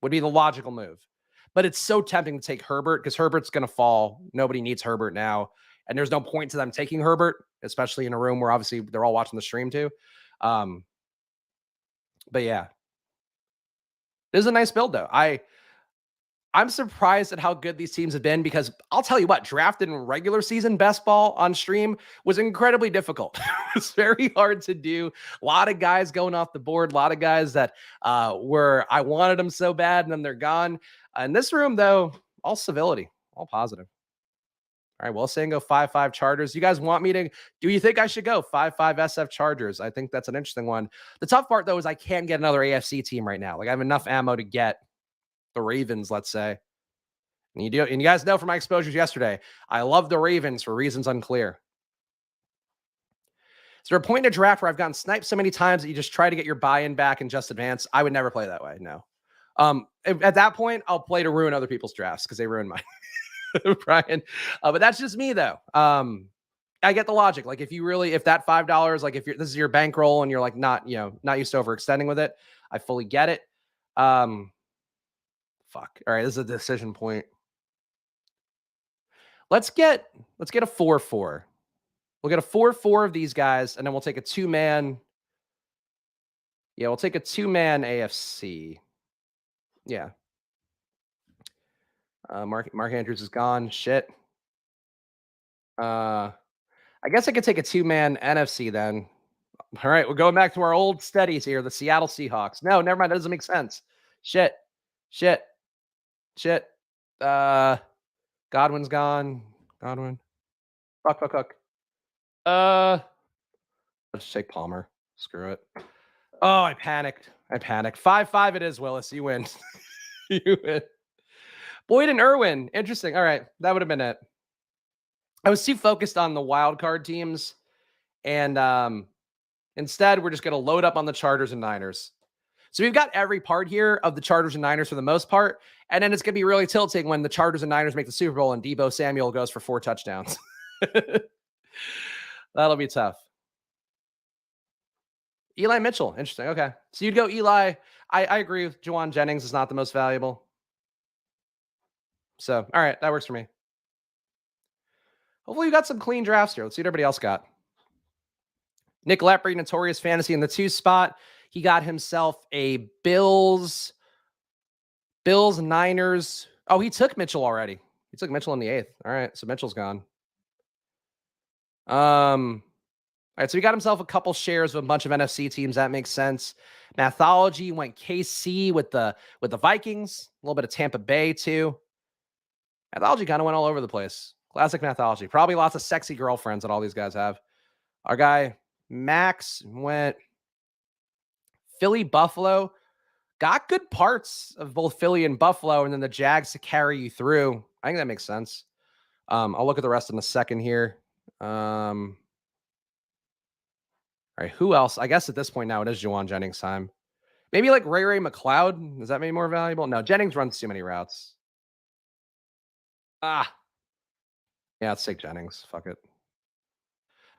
S1: Would be the logical move. But it's so tempting to take Herbert because Herbert's going to fall. Nobody needs Herbert now. And there's no point to them taking Herbert, especially in a room where obviously they're all watching the stream too. But yeah, this is a nice build though. I'm surprised at how good these teams have been because I'll tell you what, drafting regular season best ball on stream was incredibly difficult. It's very hard to do. A lot of guys going off the board, a lot of guys that I wanted them so bad and then they're gone. In this room though, all civility, all positive. All right, well, saying go 5-5 Chargers. You guys want me to, do you think I should go 5-5 SF Chargers? I think that's an interesting one. The tough part though is I can't get another AFC team right now. Like I have enough ammo to get the Ravens, let's say. And you guys know from my exposures yesterday, I love the Ravens for reasons unclear. Is there a point in a draft where I've gotten sniped so many times that you just try to get your buy-in back and just advance? I would never play that way. No. At that point, I'll play to ruin other people's drafts because they ruin mine. Brian. But that's just me though. I get the logic. Like if that $5, like this is your bankroll and you're like not used to overextending with it, I fully get it. Fuck. All right, this is a decision point. Let's get a 4-4. We'll get a 4-4 of these guys, and then we'll take a 2-man. Yeah, we'll take a 2-man AFC. Yeah. Mark Andrews is gone. Shit. I guess I could take a 2-man NFC then. All right, we're going back to our old steadies here, the Seattle Seahawks. No, never mind. That doesn't make sense. Shit. Godwin's gone. Godwin. Fuck. Let's take Palmer. Screw it. Oh, I panicked. 5-5 it is, Willis. You win. You win. Boyd and Irwin. Interesting. All right. That would have been it. I was too focused on the wild card teams. And instead, we're just going to load up on the Chargers and Niners. So we've got every part here of the Chargers and Niners for the most part. And then it's going to be really tilting when the Chargers and Niners make the Super Bowl and Deebo Samuel goes for 4 touchdowns. That'll be tough. Eli Mitchell. Interesting. Okay. So you'd go Eli. I agree with Juwan Jennings is not the most valuable. So, all right. That works for me. Hopefully you got some clean drafts here. Let's see what everybody else got. Nick Lepre, Notorious Fantasy in the 2 spot. He got himself a Bills, Niners. Oh, he took Mitchell already. He took Mitchell in the 8th. All right. So Mitchell's gone. All right. So he got himself a couple shares of a bunch of NFC teams. That makes sense. Mathology went KC with the Vikings. A little bit of Tampa Bay too. Mathology kind of went all over the place. Classic Mathology. Probably lots of sexy girlfriends that all these guys have. Our guy Max went Philly, Buffalo. Got good parts of both Philly and Buffalo, and then the Jags to carry you through. I think that makes sense. I'll look at the rest in a second here. All right, who else? I guess at this point now it is Juwan Jennings time. Maybe like Ray McLeod. Is that maybe more valuable? No, Jennings runs too many routes. Yeah, let's take Jennings. Fuck it.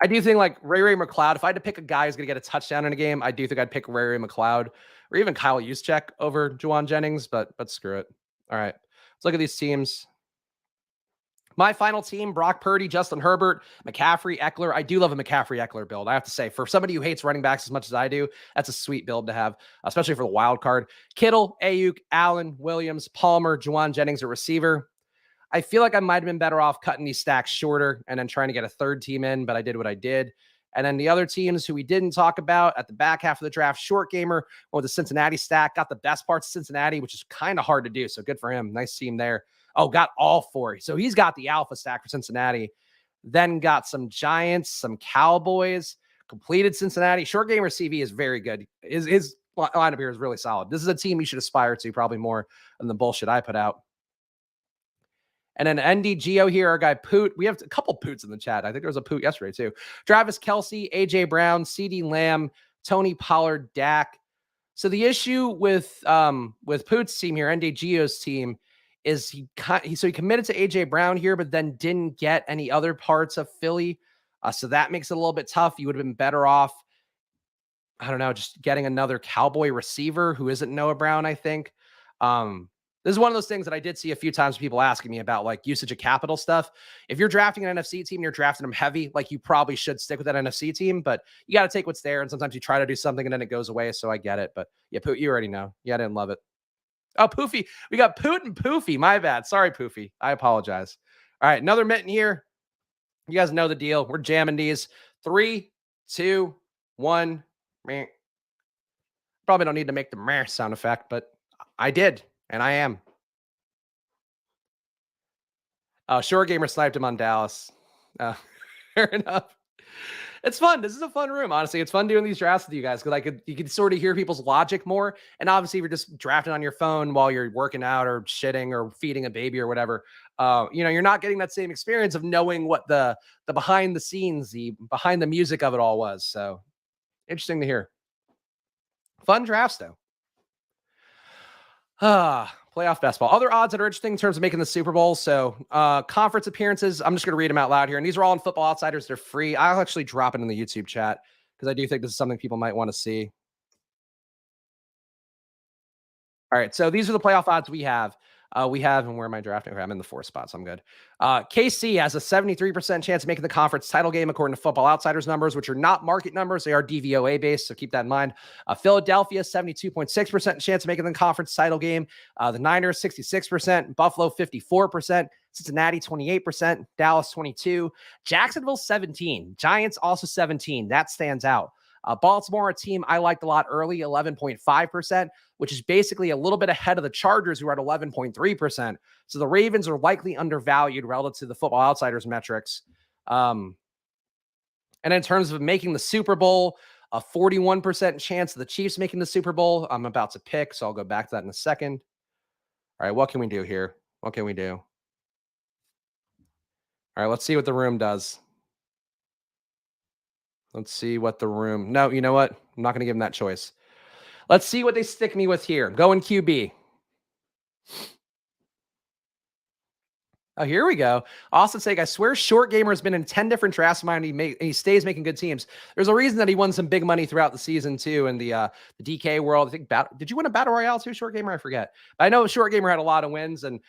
S1: I do think like Ray McLeod, if I had to pick a guy who's going to get a touchdown in a game, I do think I'd pick Ray McLeod or even Kyle Juszczyk over Juwan Jennings, but screw it. All right, let's look at these teams. My final team, Brock Purdy, Justin Herbert, McCaffrey, Eckler. I do love a McCaffrey Eckler build. I have to say, for somebody who hates running backs as much as I do, that's a sweet build to have, especially for the wild card. Kittle, Ayuk, Allen, Williams, Palmer, Juwan Jennings, a receiver. I feel like I might have been better off cutting these stacks shorter and then trying to get a third team in, but I did what I did. And then the other teams who we didn't talk about at the back half of the draft, Short Gamer with the Cincinnati stack, got the best parts of Cincinnati, which is kind of hard to do. So good for him. Nice team there. Oh, got all four. So he's got the alpha stack for Cincinnati. Then got some Giants, some Cowboys, completed Cincinnati. Short Gamer CV is very good. His lineup here is really solid. This is a team you should aspire to, probably more than the bullshit I put out. And then NDGO here, our guy Poot. We have a couple Poots in the chat. I think there was a Poot yesterday too. Travis Kelce, AJ Brown, CD Lamb, Tony Pollard, Dak. So the issue with Poot's team here, NDGO's team, is he committed to AJ Brown here, but then didn't get any other parts of Philly. So that makes it a little bit tough. You would have been better off, I don't know, just getting another Cowboy receiver who isn't Noah Brown, I think. This is one of those things that I did see a few times people asking me about, like usage of capital stuff. If you're drafting an NFC team, you're drafting them heavy, like you probably should stick with that NFC team, but you got to take what's there. And sometimes you try to do something and then it goes away. So I get it. But yeah, Poot, you already know. Yeah, I didn't love it. Oh, Poofy. We got Poot and Poofy. My bad. Sorry, Poofy. I apologize. All right, another mitten here. You guys know the deal. We're jamming these. 3, 2, 1. Meh. Probably don't need to make the meh sound effect, but I did. And I am. Short Gamer sniped him on Dallas. Fair enough. It's fun. This is a fun room, honestly. It's fun doing these drafts with you guys because you could sort of hear people's logic more. And obviously, if you're just drafting on your phone while you're working out or shitting or feeding a baby or whatever, you're not getting that same experience of knowing what the behind the scenes, the behind the music of it all was. So interesting to hear. Fun drafts, though. Playoff best ball. Other odds that are interesting in terms of making the Super Bowl. So conference appearances, I'm just going to read them out loud here. And these are all on Football Outsiders. They're free. I'll actually drop it in the YouTube chat because I do think this is something people might want to see. All right. So these are the playoff odds we have. And where am I drafting? Okay, I'm in the 4th spot, so I'm good. KC has a 73% chance of making the conference title game according to Football Outsiders numbers, which are not market numbers. They are DVOA based, so keep that in mind. Philadelphia, 72.6% chance of making the conference title game. The Niners, 66%. Buffalo, 54%. Cincinnati, 28%. Dallas, 22%. Jacksonville, 17%. Giants, also 17%. That stands out. Baltimore, a team I liked a lot early, 11.5%, which is basically a little bit ahead of the Chargers, who are at 11.3%. So the Ravens are likely undervalued relative to the Football Outsiders metrics. And in terms of making the Super Bowl, a 41% chance of the Chiefs making the Super Bowl. I'm about to pick, so I'll go back to that in a second. All right, what can we do here? What can we do? All right, let's see what the room does. Let's see what the room... No, you know what? I'm not going to give them that choice. Let's see what they stick me with here. Going QB. Oh, here we go. Austin's sake, I swear Short Gamer has been in 10 different drafts of mine, and he stays making good teams. There's a reason that he won some big money throughout the season, too, in the DK world. I think, did you win a Battle Royale, too, Short Gamer? I forget. But I know Short Gamer had a lot of wins, and,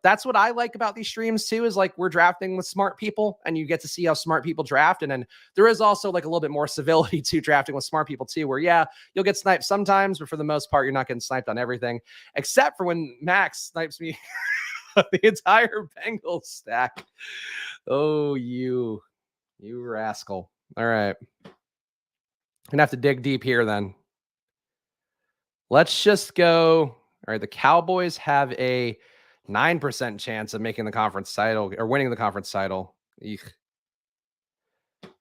S1: that's what I like about these streams, too, is, like, we're drafting with smart people, and you get to see how smart people draft, and then there is also, like, a little bit more civility to drafting with smart people, too, where, yeah, you'll get sniped sometimes, but for the most part, you're not getting sniped on everything, except for when Max snipes me the entire Bengals stack. Oh, you rascal. All right. Gonna have to dig deep here then. Let's just go. All right. The Cowboys have a 9% chance of making the conference title or winning the conference title. Eek.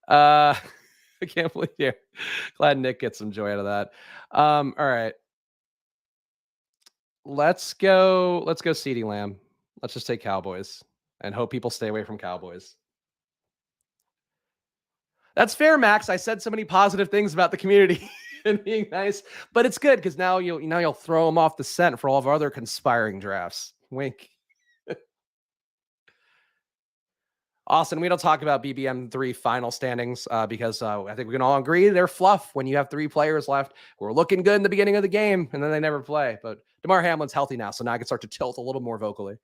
S1: I can't believe you. Glad Nick gets some joy out of that. All right. Let's go CeeDee Lamb. Let's just take Cowboys and hope people stay away from Cowboys. That's fair, Max. I said so many positive things about the community and being nice, but it's good because now you'll throw them off the scent for all of our other conspiring drafts. Wink. Austin, we don't talk about BBM3 final standings because I think we can all agree they're fluff when you have 3 players left who are looking good in the beginning of the game and then they never play. But DeMar Hamlin's healthy now, so now I can start to tilt a little more vocally.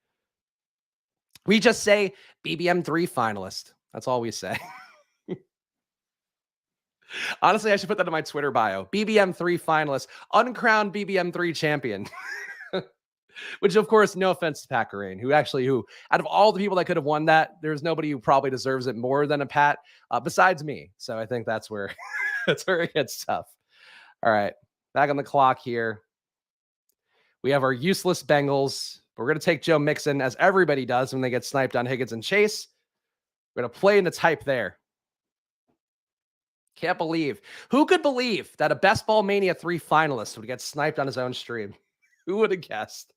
S1: We just say BBM3 finalist. That's all we say. Honestly, I should put that in my Twitter bio. BBM3 finalist, uncrowned BBM3 champion. Which, of course, no offense to Pat Garane, who out of all the people that could have won that, there's nobody who probably deserves it more than a Pat, besides me. So I think that's where that's where it gets tough. All right, back on the clock here. We have our useless Bengals. We're going to take Joe Mixon, as everybody does when they get sniped on Higgins and Chase. We're going to play in the type there. Can't believe. Who could believe that a Best Ball Mania 3 finalist would get sniped on his own stream? Who would have guessed?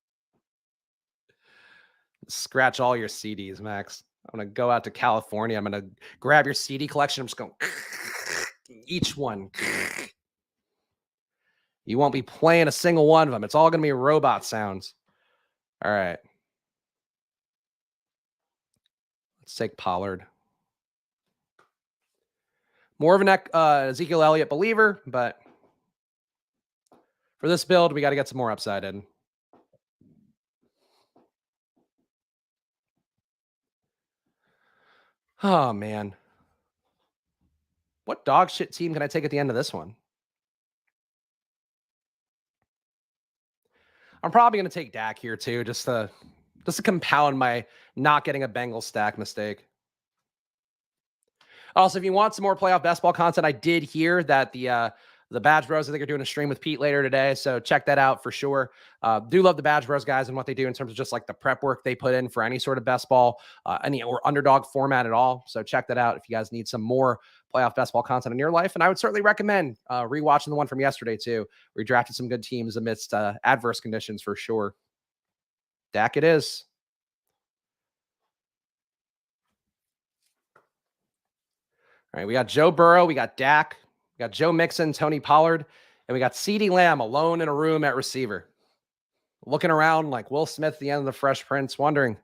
S1: Scratch all your CDs, Max. I'm going to go out to California. I'm going to grab your CD collection. I'm just going each one. You won't be playing a single one of them. It's all going to be robot sounds. All right. Let's take Pollard. More of an Ezekiel Elliott believer, but for this build, we got to get some more upside in. Oh, man. What dog shit team can I take at the end of this one? I'm probably going to take Dak here, too, just to compound my not getting a Bengals stack mistake. Also, if you want some more playoff best ball content, I did hear that the Badge Bros, I think, are doing a stream with Pete later today, so check that out for sure. Do love the Badge Bros guys and what they do in terms of just like the prep work they put in for any sort of best ball, any or underdog format at all. So check that out if you guys need some more playoff best ball content in your life. And I would certainly recommend rewatching the one from yesterday too. We drafted some good teams amidst adverse conditions for sure. Dak it is. All right, we got Joe Burrow, we got Dak, we got Joe Mixon, Tony Pollard, and we got CeeDee Lamb alone in a room at receiver. Looking around like Will Smith at the end of the Fresh Prince, wondering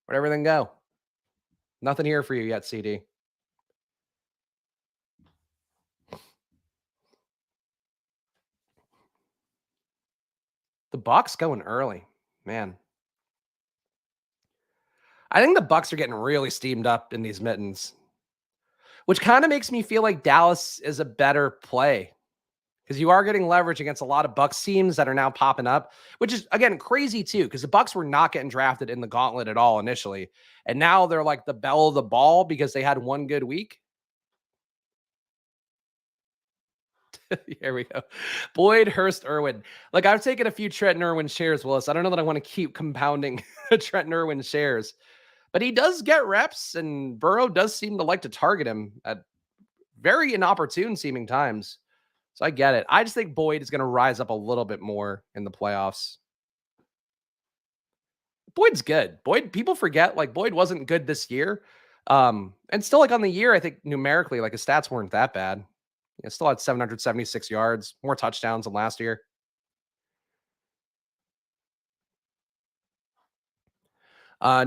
S1: where'd everything go? Nothing here for you yet, CD. The Bucs going early, man. I think the Bucs are getting really steamed up in these mittens, which kind of makes me feel like Dallas is a better play because you are getting leverage against a lot of Bucs teams that are now popping up, which is, again, crazy too, because the Bucs were not getting drafted in the gauntlet at all initially. And now they're like the belle of the ball because they had one good week. Here we go. Boyd, Hurst, Irwin. Like, I've taken a few Trenton Irwin shares, Willis. I don't know that I want to keep compounding Trenton Irwin shares. But he does get reps, and Burrow does seem to like to target him at very inopportune seeming times. So I get it. I just think Boyd is going to rise up a little bit more in the playoffs. Boyd's good. Boyd, people forget, like, Boyd wasn't good this year. And still, like, on the year, I think numerically, like, his stats weren't that bad. He still had 776 yards, more touchdowns than last year.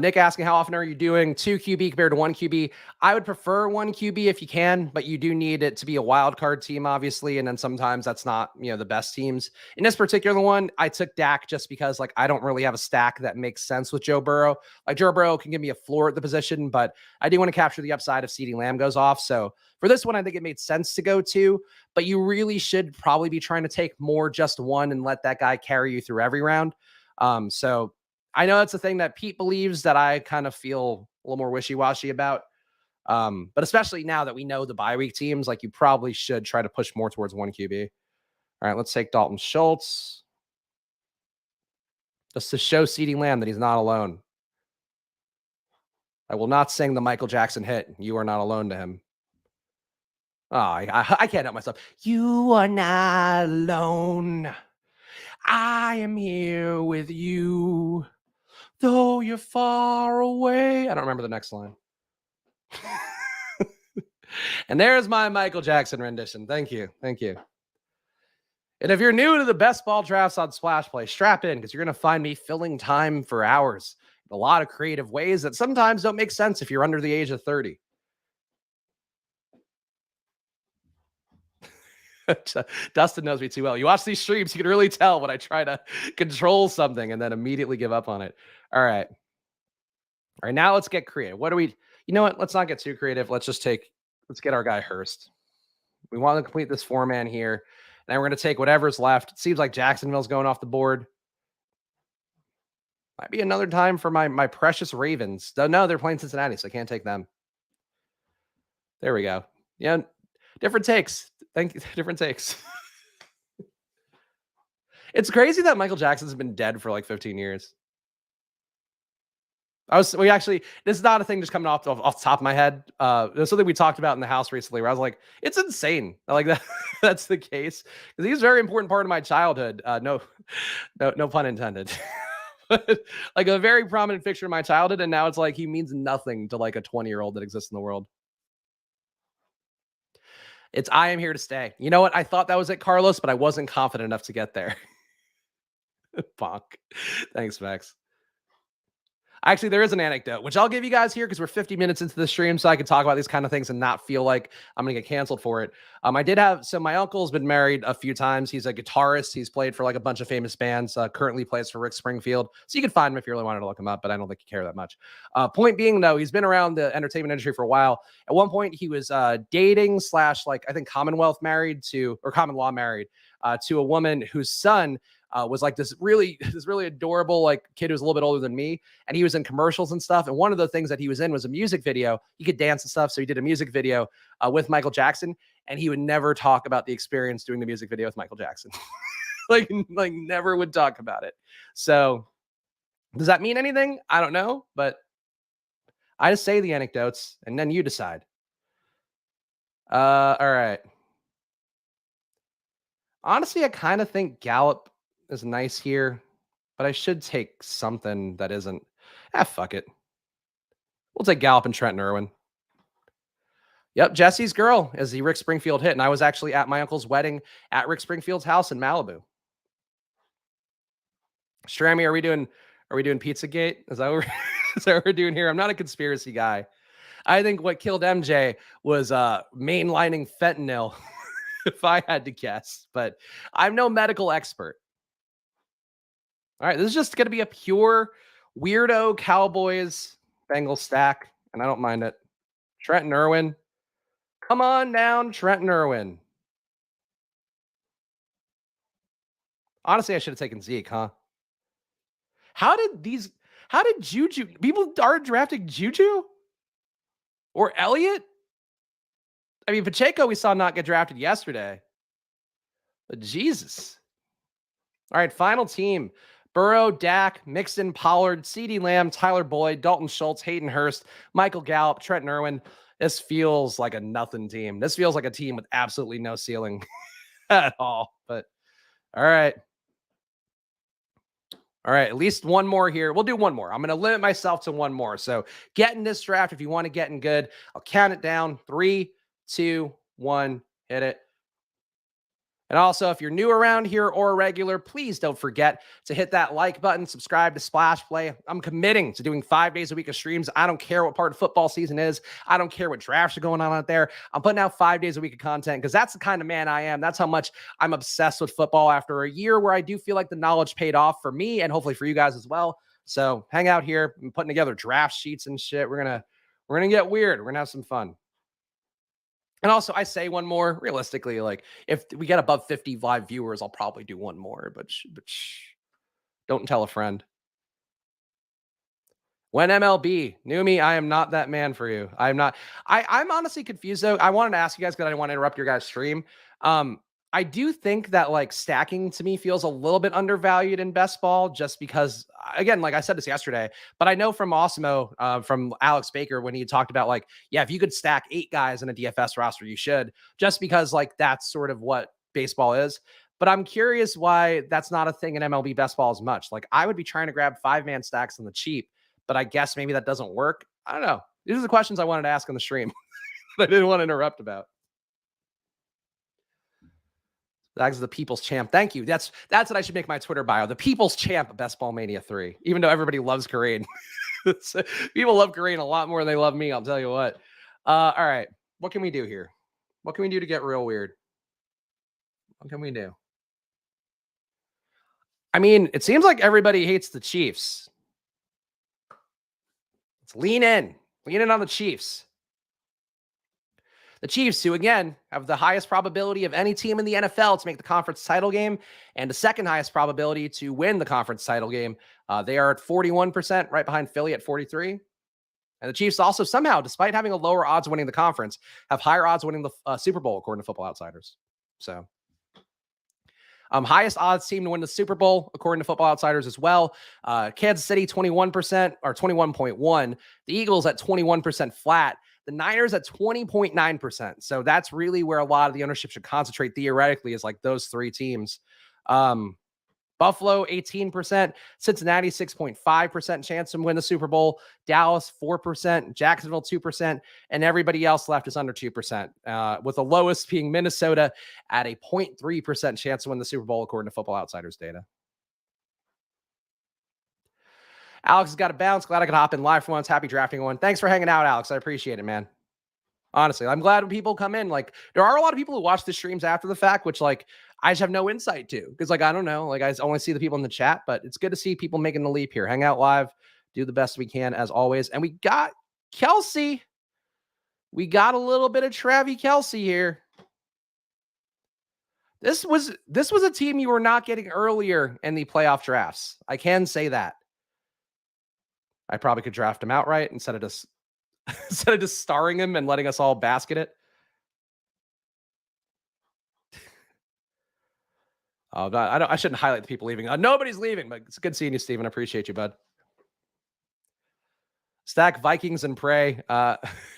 S1: Nick asking, how often are you doing 2 QB compared to 1 QB? I would prefer 1 QB if you can, but you do need it to be a wild card team, obviously. And then sometimes that's not, the best teams. In this particular one, I took Dak just because, like, I don't really have a stack that makes sense with Joe Burrow. Like, Joe Burrow can give me a floor at the position, but I do want to capture the upside if CeeDee Lamb goes off. So for this one, I think it made sense to go 2, but you really should probably be trying to take more just 1 and let that guy carry you through every round. So I know that's a thing that Pete believes that I kind of feel a little more wishy-washy about. But especially now that we know the bye week teams, like, you probably should try to push more towards 1 QB. All right, let's take Dalton Schultz. Just to show CeeDee Lamb that he's not alone. I will not sing the Michael Jackson hit, "You Are Not Alone" to him. Oh, I can't help myself. You are not alone. I am here with you. Though you're far away. I don't remember the next line. And there's my Michael Jackson rendition. Thank you. Thank you. And if you're new to the best ball drafts on Splash Play, strap in because you're going to find me filling time for hours in a lot of creative ways that sometimes don't make sense if you're under the age of 30. Dustin knows me too well. You watch these streams, you can really tell when I try to control something and then immediately give up on it. All right. All right, now let's get creative. What do we, you know what? Let's not get too creative. Let's get our guy Hurst. We want to complete this 4-man here. Now we're going to take whatever's left. It seems like Jacksonville's going off the board. Might be another time for my precious Ravens. No, they're playing Cincinnati, so I can't take them. There we go. Yeah, different takes. Thank you. Different takes. It's crazy that Michael Jackson's been dead for like 15 years. This is not a thing just coming off the top of my head. There's something we talked about in the house recently where I was like, it's insane. Like that, that's the case. Because he's a very important part of my childhood. No pun intended. But like a very prominent fixture in my childhood. And now it's like he means nothing to like a 20-year-old that exists in the world. It's I am here to stay. You know what? I thought that was it, Carlos, but I wasn't confident enough to get there. Bonk. Thanks, Max. Actually, there is an anecdote, which I'll give you guys here because we're 50 minutes into the stream, so I can talk about these kind of things and not feel like I'm going to get canceled for it. My uncle's been married a few times. He's a guitarist. He's played for like a bunch of famous bands, currently plays for Rick Springfield. So you can find him if you really wanted to look him up, but I don't think you care that much. Point being, though, he's been around the entertainment industry for a while. At one point, he was dating / I think common law married to a woman whose son was like this really adorable like kid who's a little bit older than me, and he was in commercials and stuff. And one of the things that he was in was a music video. He could dance and stuff, so he did a music video with Michael Jackson, and he would never talk about the experience doing the music video with Michael Jackson. like never would talk about it. So does that mean anything? I don't know, but I just say the anecdotes and then you decide. All right. Honestly, I kind of think Gallup is nice here, but I should take something that isn't. Fuck it. We'll take Gallup and Trent Irwin. Yep, Jesse's Girl is the Rick Springfield hit, and I was actually at my uncle's wedding at Rick Springfield's house in Malibu. Strammy, are we doing Pizzagate? Is that what we're doing here? I'm not a conspiracy guy. I think what killed MJ was mainlining fentanyl, if I had to guess, but I'm no medical expert. All right, this is just going to be a pure weirdo Cowboys Bengals stack, and I don't mind it. Trenton Irwin. Come on down, Trenton Irwin. Honestly, I should have taken Zeke, huh? How did Juju, people are drafting Juju or Elliott? I mean, Pacheco we saw not get drafted yesterday, but Jesus. All right, final team. Burrow, Dak, Mixon, Pollard, CeeDee Lamb, Tyler Boyd, Dalton Schultz, Hayden Hurst, Michael Gallup, Trenton Irwin. This feels like a nothing team. This feels like a team with absolutely no ceiling at all. But all right. All right, at least one more here. We'll do one more. I'm going to limit myself to one more. So get in this draft if you want to get in good. I'll count it down. 3, 2, 1. Hit it. And also, if you're new around here or a regular, please don't forget to hit that like button, subscribe to Splash Play. I'm committing to doing 5 days a week of streams. I don't care what part of football season is. I don't care what drafts are going on out there. I'm putting out 5 days a week of content because that's the kind of man I am. That's how much I'm obsessed with football after a year where I do feel like the knowledge paid off for me and hopefully for you guys as well. So hang out here. I'm putting together draft sheets and shit. We're gonna get weird. We're gonna have some fun. And also, I say one more. Realistically, like if we get above 50 live viewers, I'll probably do one more. But don't tell a friend. When MLB, Numi, I am not that man for you. I'm not. I'm honestly confused though. I wanted to ask you guys because I didn't want to interrupt your guys' stream. I do think that like stacking to me feels a little bit undervalued in best ball just because, again, like I said this yesterday, but I know from Osmo, from Alex Baker, when he talked about like, yeah, if you could stack 8 guys in a DFS roster, you should, just because like that's sort of what baseball is. But I'm curious why that's not a thing in MLB best ball as much. Like I would be trying to grab 5-man stacks on the cheap, but I guess maybe that doesn't work. I don't know. These are the questions I wanted to ask on the stream that I didn't want to interrupt about. That's the people's champ. Thank you. That's what I should make my Twitter bio. The people's champ of Best Ball Mania 3. Even though everybody loves Kareem. People love Kareem a lot more than they love me. I'll tell you what. All right. What can we do here? What can we do to get real weird? What can we do? I mean, it seems like everybody hates the Chiefs. Let's lean in. Lean in on the Chiefs. The Chiefs, who again have the highest probability of any team in the NFL to make the conference title game and the second highest probability to win the conference title game. They are at 41%, right behind Philly at 43. And the Chiefs also somehow, despite having a lower odds winning the conference, have higher odds winning the Super Bowl, according to Football Outsiders. So, highest odds team to win the Super Bowl, according to Football Outsiders as well. Kansas City, 21% or 21.1. The Eagles at 21% flat. The Niners at 20.9%. So that's really where a lot of the ownership should concentrate theoretically, is like those three teams. Buffalo, 18%. Cincinnati, 6.5% chance to win the Super Bowl. Dallas, 4%. Jacksonville, 2%. And everybody else left is under 2%, with the lowest being Minnesota at a 0.3% chance to win the Super Bowl, according to Football Outsiders data. Alex has got to bounce. Glad I could hop in live for once. Happy drafting one. Thanks for hanging out, Alex. I appreciate it, man. Honestly, I'm glad when people come in. Like, there are a lot of people who watch the streams after the fact, which, like, I just have no insight to. Because, like, I don't know. Like, I only see the people in the chat. But it's good to see people making the leap here. Hang out live. Do the best we can, as always. And we got Kelsey. We got a little bit of Travis Kelsey here. This was a team you were not getting earlier in the playoff drafts. I can say that. I probably could draft him outright instead of just starring him and letting us all basket it. Oh, I shouldn't highlight the people leaving. Nobody's leaving, but it's good seeing you, Steven. I appreciate you, bud. Stack Vikings and pray.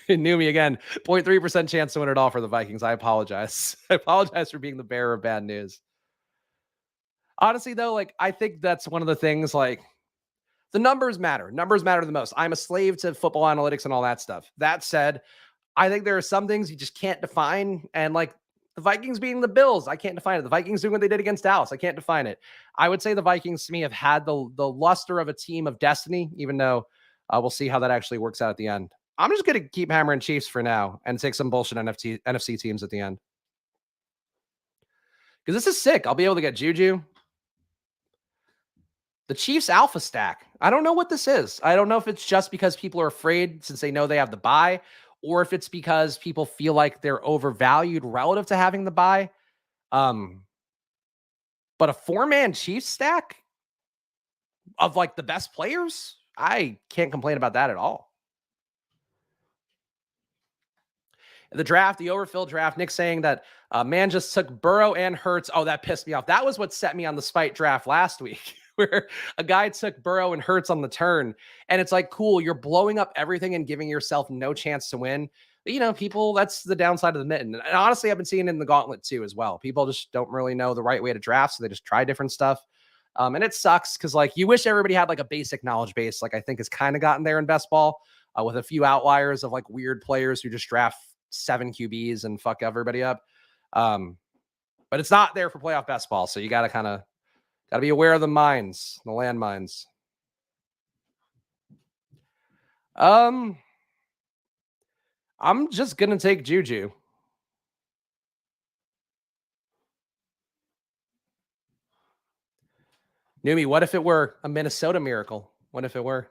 S1: Knew me again. 0.3% chance to win it all for the Vikings. I apologize. I apologize for being the bearer of bad news. Honestly, though, like, I think that's one of the things, like, the numbers matter. Numbers matter the most. I'm a slave to football analytics and all that stuff. That said, I think there are some things you just can't define. And, like, the Vikings beating the Bills, I can't define it. The Vikings doing what they did against Dallas, I can't define it. I would say the Vikings, to me, have had the luster of a team of destiny, even though we'll see how that actually works out at the end. I'm just going to keep hammering Chiefs for now and take some bullshit NFC teams at the end. Because this is sick. I'll be able to get Juju. The Chiefs alpha stack. I don't know what this is. I don't know if it's just because people are afraid since they know they have the bye, or if it's because people feel like they're overvalued relative to having the bye. But a 4-man Chiefs stack of, like, the best players, I can't complain about that at all. The draft, the overfilled draft, Nick saying that man just took Burrow and Hurts. Oh, that pissed me off. That was what set me on the spite draft last week, where a guy took Burrow and Hurts on the turn. And it's like, cool, you're blowing up everything and giving yourself no chance to win. But, you know, people, that's the downside of the mitten. And honestly, I've been seeing it in the gauntlet too as well. People just don't really know the right way to draft, so they just try different stuff. And it sucks because, like, you wish everybody had, like, a basic knowledge base, like I think has kind of gotten there in best ball, with a few outliers of, like, weird players who just draft 7 QBs and fuck everybody up. But it's not there for playoff best ball. So you got to be aware of the mines, the landmines. I'm just going to take Juju. Numi, what if it were a Minnesota miracle? What if it were?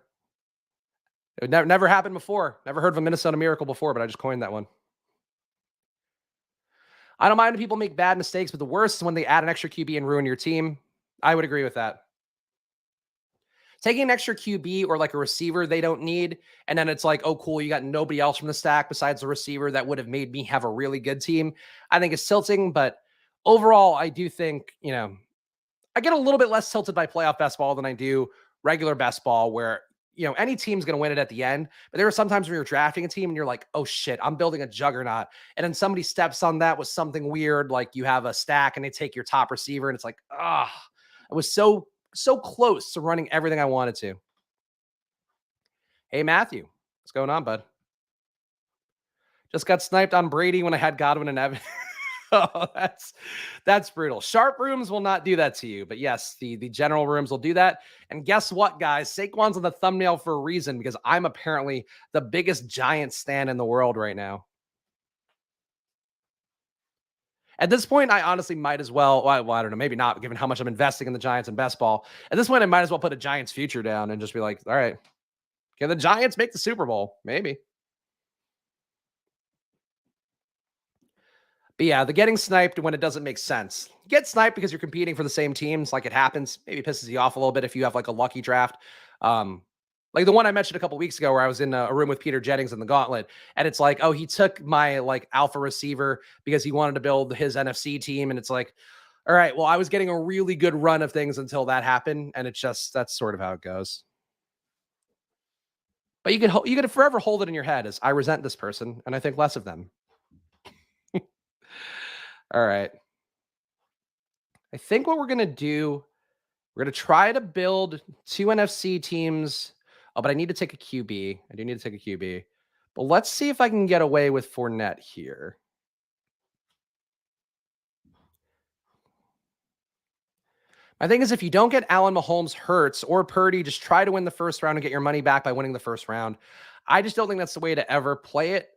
S1: It never happened before. Never heard of a Minnesota miracle before, but I just coined that one. I don't mind when people make bad mistakes, but the worst is when they add an extra QB and ruin your team. I would agree with that. Taking an extra QB or, like, a receiver they don't need, and then it's like, oh, cool, you got nobody else from the stack besides the receiver that would have made me have a really good team, I think it's tilting. But overall, I do think, you know, I get a little bit less tilted by playoff best ball than I do regular best ball, where, you know, any team's going to win it at the end. But there are sometimes when you're drafting a team and you're like, oh shit, I'm building a juggernaut. And then somebody steps on that with something weird. Like, you have a stack and they take your top receiver and it's like, I was so close to running everything I wanted to. Hey, Matthew, what's going on, bud? Just got sniped on Brady when I had Godwin and Evans. Oh, that's brutal. Sharp rooms will not do that to you, but yes, the general rooms will do that. And guess what, guys? Saquon's on the thumbnail for a reason, because I'm apparently the biggest Giants stan in the world right now. At this point, I honestly might as well, I don't know, maybe not, given how much I'm investing in the Giants and best ball. At this point, I might as well put a Giants future down and just be like, all right, Can the Giants make the Super Bowl? Maybe. But yeah, the getting sniped when it doesn't make sense. Get sniped because you're competing for the same teams, like it happens. Maybe pisses you off a little bit if you have like a lucky draft. Um, like the one I mentioned a couple weeks ago where I was in a room with Peter Jennings in the Gauntlet, and it's like, oh, he took my like alpha receiver because he wanted to build his NFC team, and it's like, all right, well, I was getting a really good run of things until that happened, and it's just that's sort of how it goes. But you could forever hold it in your head as I resent this person and I think less of them. All right. I think what we're going to do, we're going to try to build two NFC teams. Oh, but I need to take a QB. I do need to take a QB. But let's see if I can get away with Fournette here. My thing is, if you don't get Allen Mahomes, Hurts, or Purdy, just try to win the first round and get your money back by winning the first round. I just don't think that's the way to ever play it.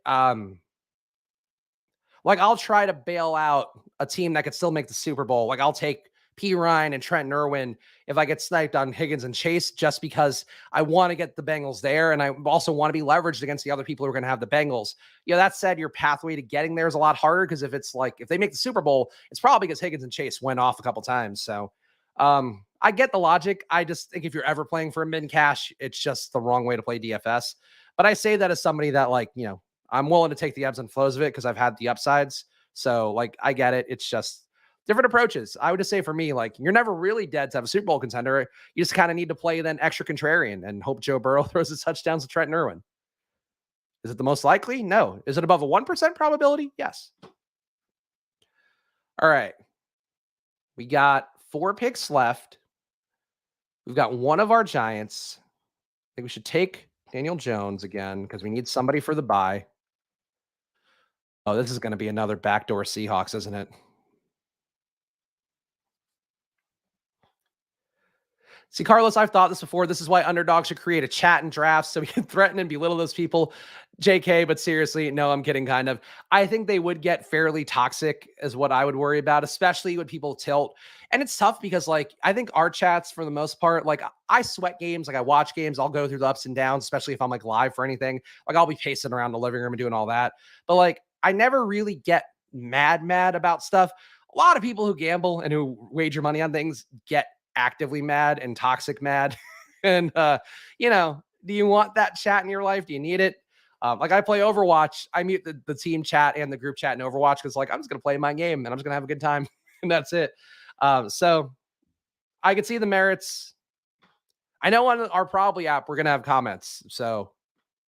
S1: Like, I'll try to bail out a team that could still make the Super Bowl. Like, I'll take P. Ryan and Trent Irwin if I get sniped on Higgins and Chase, just because I want to get the Bengals there. And I also want to be leveraged against the other people who are going to have the Bengals. You know, that said, your pathway to getting there is a lot harder because if it's like, if they make the Super Bowl, it's probably because Higgins and Chase went off a couple times. So I get the logic. I just think if you're ever playing for a min cash, it's just the wrong way to play DFS. But I say that as somebody that, like, you know, I'm willing to take the ebbs and flows of it because I've had the upsides. So, like, I get it. It's just different approaches. I would just say for me, like, you're never really dead to have a Super Bowl contender. You just kind of need to play then extra contrarian and hope Joe Burrow throws his touchdowns to Trent Irwin. Is it the most likely? No. Is it above a 1% probability? Yes. All right. We got 4 picks left. We've got one of our Giants. I think we should take Daniel Jones again because we need somebody for the bye. Oh, this is going to be another backdoor Seahawks, isn't it? See, Carlos, I've thought this before. This is why Underdog should create a chat and drafts so we can threaten and belittle those people. JK, but seriously, no, I'm kidding, kind of. I think they would get fairly toxic, is what I would worry about, especially when people tilt. And it's tough because, like, I think our chats, for the most part, like, I sweat games, like, I watch games, I'll go through the ups and downs, especially if I'm like live for anything. Like, I'll be pacing around the living room and doing all that. But, like, I never really get mad about stuff. A lot of people who gamble and who wager money on things get actively mad and toxic mad. And, you know, do you want that chat in your life? Do you need it? Like, I play Overwatch. I mute the team chat and the group chat in Overwatch because, like, I'm just going to play my game and I'm just going to have a good time. And that's it. So I could see the merits. I know on our Probably app, we're going to have comments. So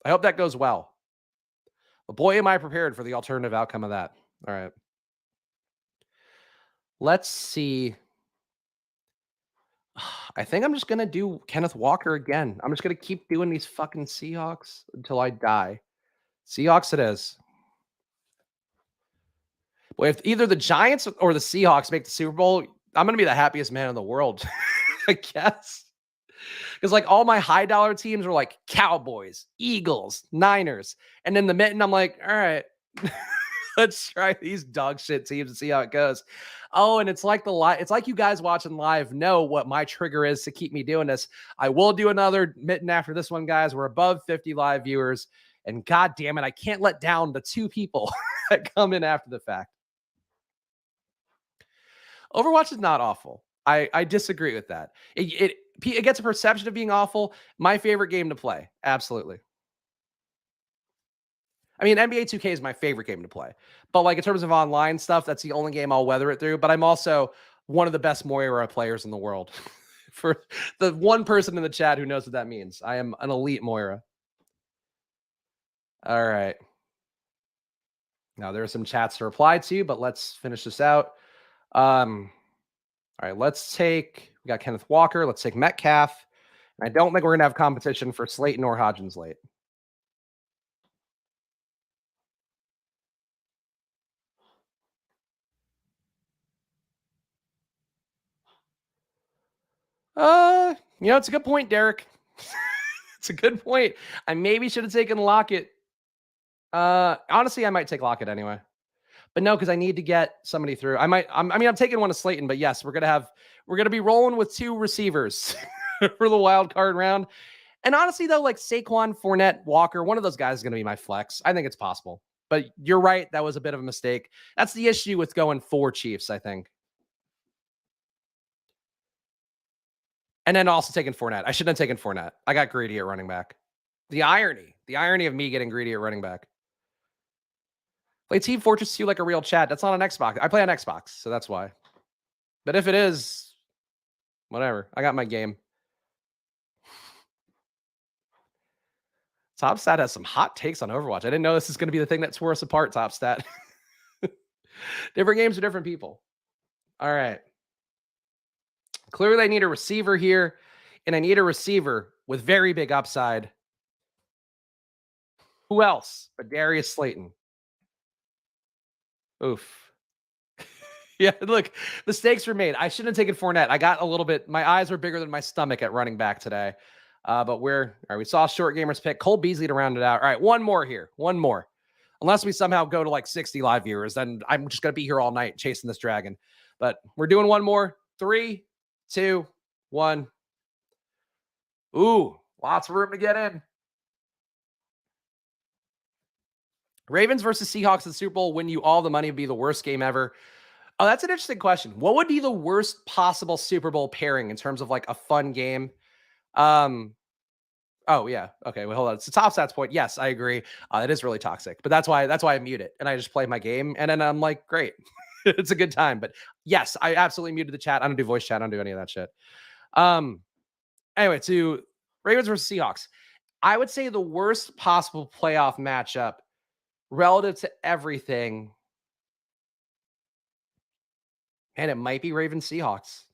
S1: I hope that goes well. But boy, am I prepared for the alternative outcome of that. All right. Let's see. I think I'm just going to do Kenneth Walker again. I'm just going to keep doing these fucking Seahawks until I die. Seahawks it is. Well, if either the Giants or the Seahawks make the Super Bowl, I'm going to be the happiest man in the world, I guess. Because, like, all my high dollar teams were like Cowboys, Eagles, Niners. And then the mitten, I'm like, all right, let's try these dog shit teams and see how it goes. Oh, and it's like it's like you guys watching live know what my trigger is to keep me doing this. I will do another mitten after this one, guys. We're above 50 live viewers. And god damn it, I can't let down the 2 people that come in after the fact. Overwatch is not awful. I disagree with that. It gets a perception of being awful. My favorite game to play. Absolutely. I mean, NBA 2K is my favorite game to play. But, like, in terms of online stuff, that's the only game I'll weather it through. But I'm also one of the best Moira players in the world. For the one person in the chat who knows what that means, I am an elite Moira. All right. Now, there are some chats to reply to, but let's finish this out. All right, we got Kenneth Walker. Let's take Metcalf. I don't think we're going to have competition for Slayton or Hodgins late. You know, it's a good point, Derek. It's a good point. I maybe should have taken Lockett. Honestly, I might take Lockett anyway. But no, because I need to get somebody through. I'm taking one of Slayton, but yes, we're gonna be rolling with 2 receivers for the wild card round. And honestly, though, like Saquon, Fournette, Walker, one of those guys is going to be my flex. I think it's possible. But you're right. That was a bit of a mistake. That's the issue with going 4 Chiefs, I think. And then also taking Fournette. I shouldn't have taken Fournette. I got greedy at running back. The irony of me getting greedy at running back. Play Team Fortress 2 like a real chat. That's not an Xbox. I play on Xbox, so that's why. But if it is, whatever. I got my game. TopStat has some hot takes on Overwatch. I didn't know this is going to be the thing that tore us apart, TopStat. Different games for different people. All right. Clearly, I need a receiver here, and I need a receiver with very big upside. Who else but Darius Slayton? Oof. Yeah, look, mistakes were made. I shouldn't have taken Fournette. I got a little bit, my eyes were bigger than my stomach at running back today. But all right, we saw short gamers pick Cole Beasley to round it out. All right, one more here. One more. Unless we somehow go to like 60 live viewers, then I'm just going to be here all night chasing this dragon. But we're doing one more. 3, 2, 1. Ooh, lots of room to get in. Ravens versus Seahawks in the Super Bowl win you all the money would be the worst game ever. Oh, that's an interesting question. What would be the worst possible Super Bowl pairing in terms of like a fun game? Oh yeah. Okay. Well, hold on. It's a top stats point. Yes, I agree. It is really toxic, but that's why I mute it and I just play my game and then I'm like, great, it's a good time. But yes, I absolutely muted the chat. I don't do voice chat. I don't do any of that shit. Anyway, to Ravens versus Seahawks, I would say the worst possible playoff matchup relative to everything. And it might be Ravens Seahawks.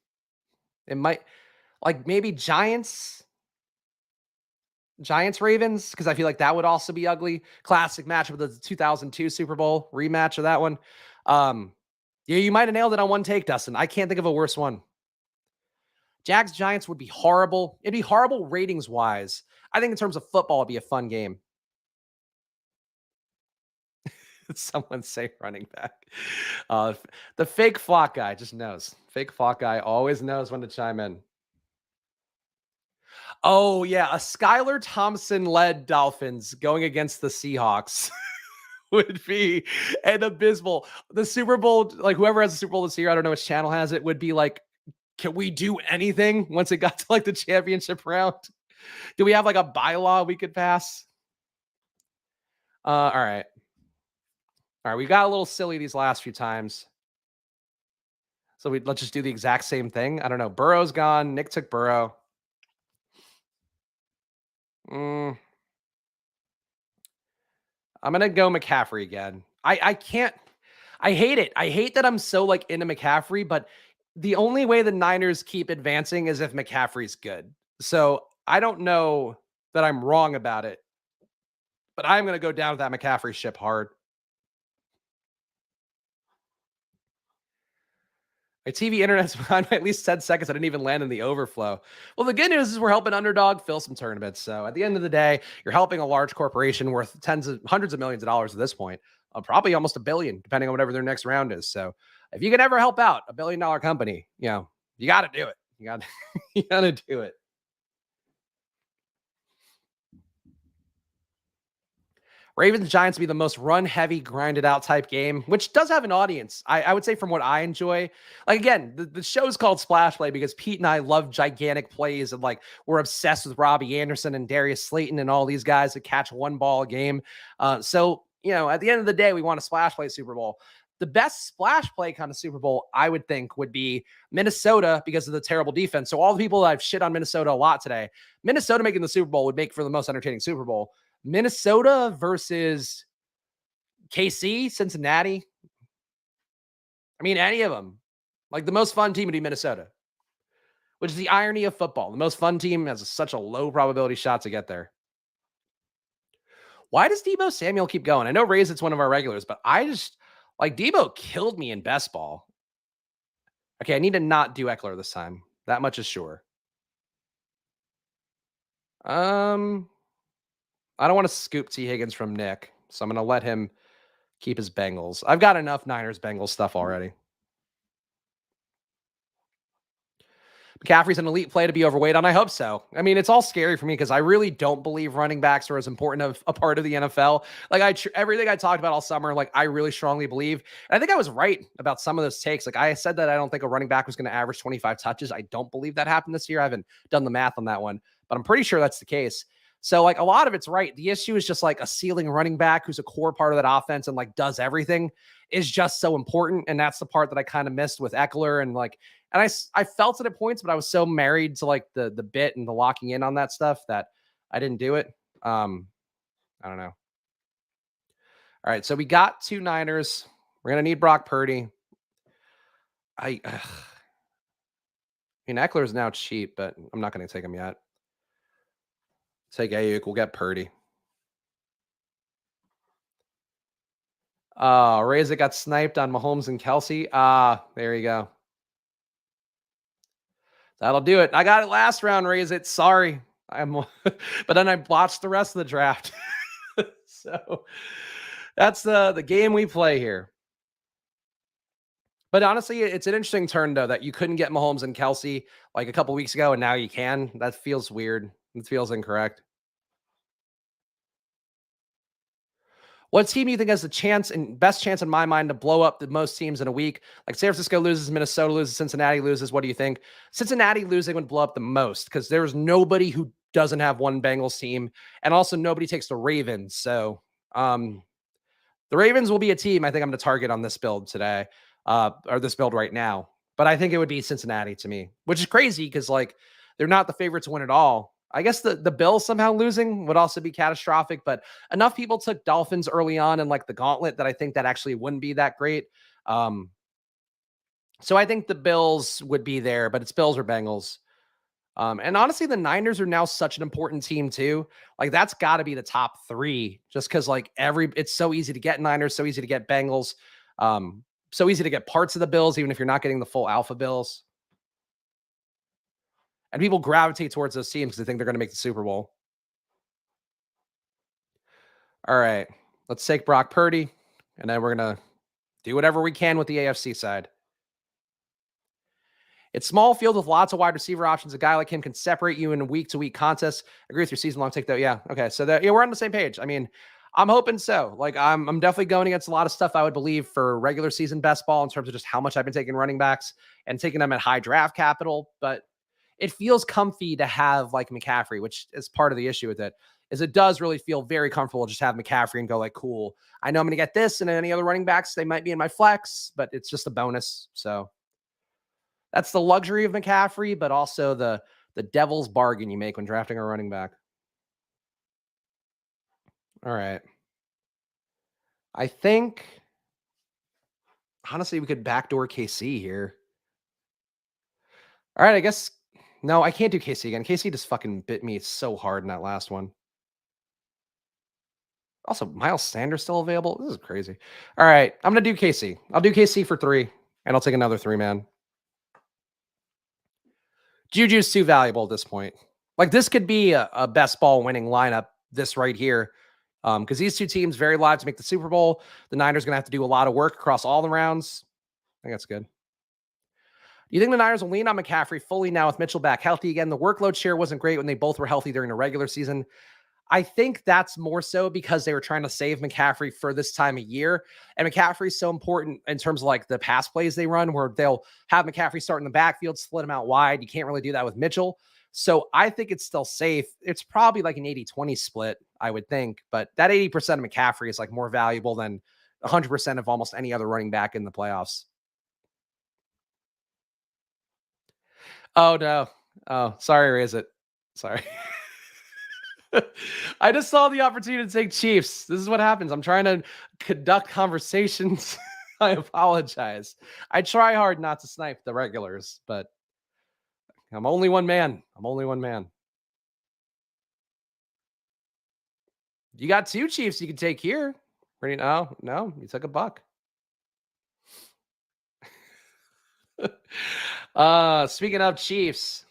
S1: It might like maybe Giants Ravens, because I feel like that would also be ugly. Classic matchup of the 2002 Super Bowl rematch of that one. Yeah, you might have nailed it on one take, Dustin. I can't think of a worse one. Jags Giants would be horrible. It'd be horrible ratings wise. I think in terms of football, it'd be a fun game. Someone say running back. The fake flock guy just knows. Fake flock guy always knows when to chime in. Oh, yeah. A Skylar Thompson-led Dolphins going against the Seahawks would be an abysmal. The Super Bowl, like whoever has the Super Bowl this year, I don't know which channel has it, would be like, can we do anything once it got to like the championship round? Do we have like a bylaw we could pass? All right. All right. We got a little silly these last few times. So let's just do the exact same thing. I don't know. Burrow's gone. Nick took Burrow. I'm going to go McCaffrey again. I can't. I hate it. I hate that I'm so like into McCaffrey, but the only way the Niners keep advancing is if McCaffrey's good. So I don't know that I'm wrong about it, but I'm going to go down with that McCaffrey ship hard. My TV internet's behind by at least 10 seconds. I didn't even land in the overflow. Well, the good news is we're helping Underdog fill some tournaments. So at the end of the day, you're helping a large corporation worth hundreds of millions of dollars at this point. Probably almost $1 billion, depending on whatever their next round is. So if you can ever help out $1 billion company, you know, you got to do it. You got to do it. Ravens Giants be the most run heavy, grinded out type game, which does have an audience. I would say from what I enjoy, like again, the show's called Splash Play because Pete and I love gigantic plays and like we're obsessed with Robbie Anderson and Darius Slayton and all these guys that catch one ball a game. So, you know, at the end of the day, we want a Splash Play Super Bowl. The best splash play kind of Super Bowl, I would think, would be Minnesota because of the terrible defense. So all the people that I've shit on Minnesota a lot today, Minnesota making the Super Bowl would make for the most entertaining Super Bowl. Minnesota versus KC, Cincinnati. I mean, any of them. Like the most fun team would be Minnesota, which is the irony of football. The most fun team has such a low probability shot to get there. Why does Deebo Samuel keep going? I know Ray's it's one of our regulars, but I just like Deebo killed me in best ball. Okay, I need to not do Eckler this time. That much is sure. I don't want to scoop T. Higgins from Nick, so I'm going to let him keep his Bengals. I've got enough Niners Bengals stuff already. McCaffrey's an elite play to be overweight on. I hope so. I mean, it's all scary for me because I really don't believe running backs are as important of a part of the NFL. Like everything I talked about all summer, like I really strongly believe. And I think I was right about some of those takes. Like I said that I don't think a running back was going to average 25 touches. I don't believe that happened this year. I haven't done the math on that one, but I'm pretty sure that's the case. So like a lot of it's right. The issue is just like a ceiling running back who's a core part of that offense and like does everything is just so important. And that's the part that I kind of missed with Eckler and like, and I felt it at points, but I was so married to like the bit and the locking in on that stuff that I didn't do it. I don't know. All right, so we got 2 Niners. We're gonna need Brock Purdy. I mean Eckler is now cheap, but I'm not gonna take him yet. Take Ayuk. We'll get Purdy. Reza got sniped on Mahomes and Kelsey. There you go. That'll do it. I got it last round, Reza. Sorry. But then I watched the rest of the draft. So that's the game we play here. But honestly, it's an interesting turn though that you couldn't get Mahomes and Kelsey like a couple weeks ago, and now you can. That feels weird. It feels incorrect. What team do you think has the chance and best chance in my mind to blow up the most teams in a week? Like San Francisco loses, Minnesota loses, Cincinnati loses. What do you think? Cincinnati losing would blow up the most because there's nobody who doesn't have one Bengals team, and also nobody takes the Ravens. So the Ravens will be a team I think I'm going to target on this build today, or this build right now. But I think it would be Cincinnati to me, which is crazy because like they're not the favorite to win it all. I guess the Bills somehow losing would also be catastrophic, but enough people took Dolphins early on in like the gauntlet that I think that actually wouldn't be that great. Um, so I think the Bills would be there, but it's Bills or Bengals. And honestly, the Niners are now such an important team too. Like that's got to be the top three, just because like it's so easy to get Niners, so easy to get Bengals, so easy to get parts of the Bills, even if you're not getting the full alpha Bills. And people gravitate towards those teams because they think they're going to make the Super Bowl. All right, let's take Brock Purdy, and then we're gonna do whatever we can with the AFC side. It's small field with lots of wide receiver options. A guy like him can separate you in week-to-week contests. Agree with your season-long take, though. Yeah. Okay. So yeah, we're on the same page. I mean, I'm hoping so. Like, I'm definitely going against a lot of stuff I would believe for regular season best ball in terms of just how much I've been taking running backs and taking them at high draft capital. But it feels comfy to have like McCaffrey, which is part of the issue with it. Is it does really feel very comfortable just have McCaffrey and go like, cool. I know I'm going to get this and any other running backs, they might be in my flex, but it's just a bonus. So that's the luxury of McCaffrey, but also the devil's bargain you make when drafting a running back. All right. I think honestly we could backdoor KC here. All right, I guess no, I can't do KC again. KC just fucking bit me so hard in that last one. Also, Miles Sanders still available. This is crazy. All right, I'm gonna do KC. I'll do KC for 3, and I'll take another 3-man. Juju's too valuable at this point. Like this could be a best ball winning lineup. This right here, because these two teams very live to make the Super Bowl. The Niners going to have to do a lot of work across all the rounds. I think that's good. Do you think the Niners will lean on McCaffrey fully now with Mitchell back healthy again? The workload share wasn't great when they both were healthy during the regular season. I think that's more so because they were trying to save McCaffrey for this time of year. And McCaffrey's so important in terms of like the pass plays they run, where they'll have McCaffrey start in the backfield, split him out wide. You can't really do that with Mitchell. So I think it's still safe. It's probably like an 80-20 split, I would think. But that 80% of McCaffrey is like more valuable than 100% of almost any other running back in the playoffs. Oh, no. Oh, sorry, raise it. Sorry. I just saw the opportunity to take Chiefs. This is what happens. I'm trying to conduct conversations. I apologize. I try hard not to snipe the regulars, but I'm only one man. I'm only one man. You got 2 Chiefs you can take here. No, you took a buck. Speaking of Chiefs,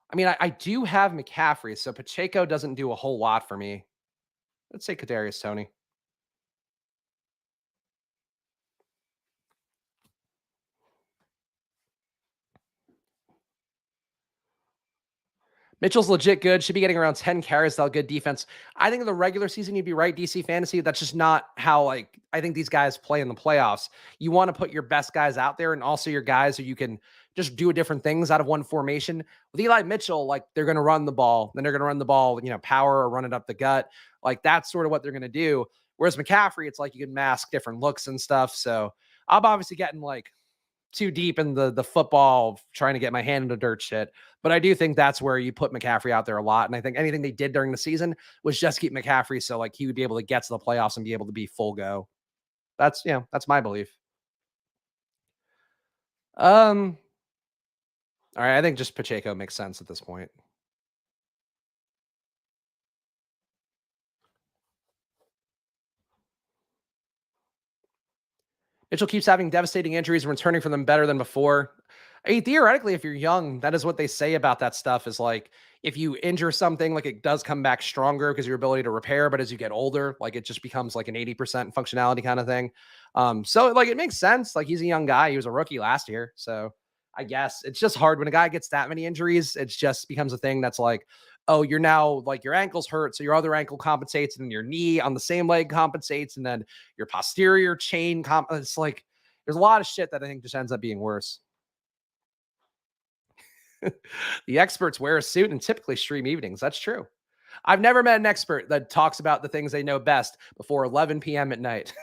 S1: I mean, I do have McCaffrey, so Pacheco doesn't do a whole lot for me. Let's say Kadarius Toney. Mitchell's legit good. Should be getting around 10 carries without good defense. I think in the regular season, you'd be right, DC Fantasy. That's just not how, like, I think these guys play in the playoffs. You want to put your best guys out there and also your guys who you can just do different things out of one formation. With Eli Mitchell, like, they're going to run the ball. Then they're going to run the ball, power or run it up the gut. Like, that's sort of what they're going to do. Whereas McCaffrey, it's like you can mask different looks and stuff. So I'm obviously getting, like, too deep in the football, trying to get my hand into dirt shit. But I do think that's where you put McCaffrey out there a lot. And I think anything they did during the season was just keep McCaffrey so like he would be able to get to the playoffs and be able to be full go. That's my belief. Um, all right, I think just Pacheco makes sense at this point. Mitchell keeps having devastating injuries and returning from them better than before. I mean, theoretically, if you're young, that is what they say about that stuff is like, if you injure something, like it does come back stronger because your ability to repair, but as you get older, like it just becomes like an 80% functionality kind of thing. So like it makes sense. Like he's a young guy. He was a rookie last year. So I guess it's just hard when a guy gets that many injuries. It just becomes a thing that's like, oh, you're now like your ankle's hurt. So your other ankle compensates and then your knee on the same leg compensates. And then your posterior chain. It's like, there's a lot of shit that I think just ends up being worse. The experts wear a suit and typically stream evenings. That's true. I've never met an expert that talks about the things they know best before 11 p.m. at night.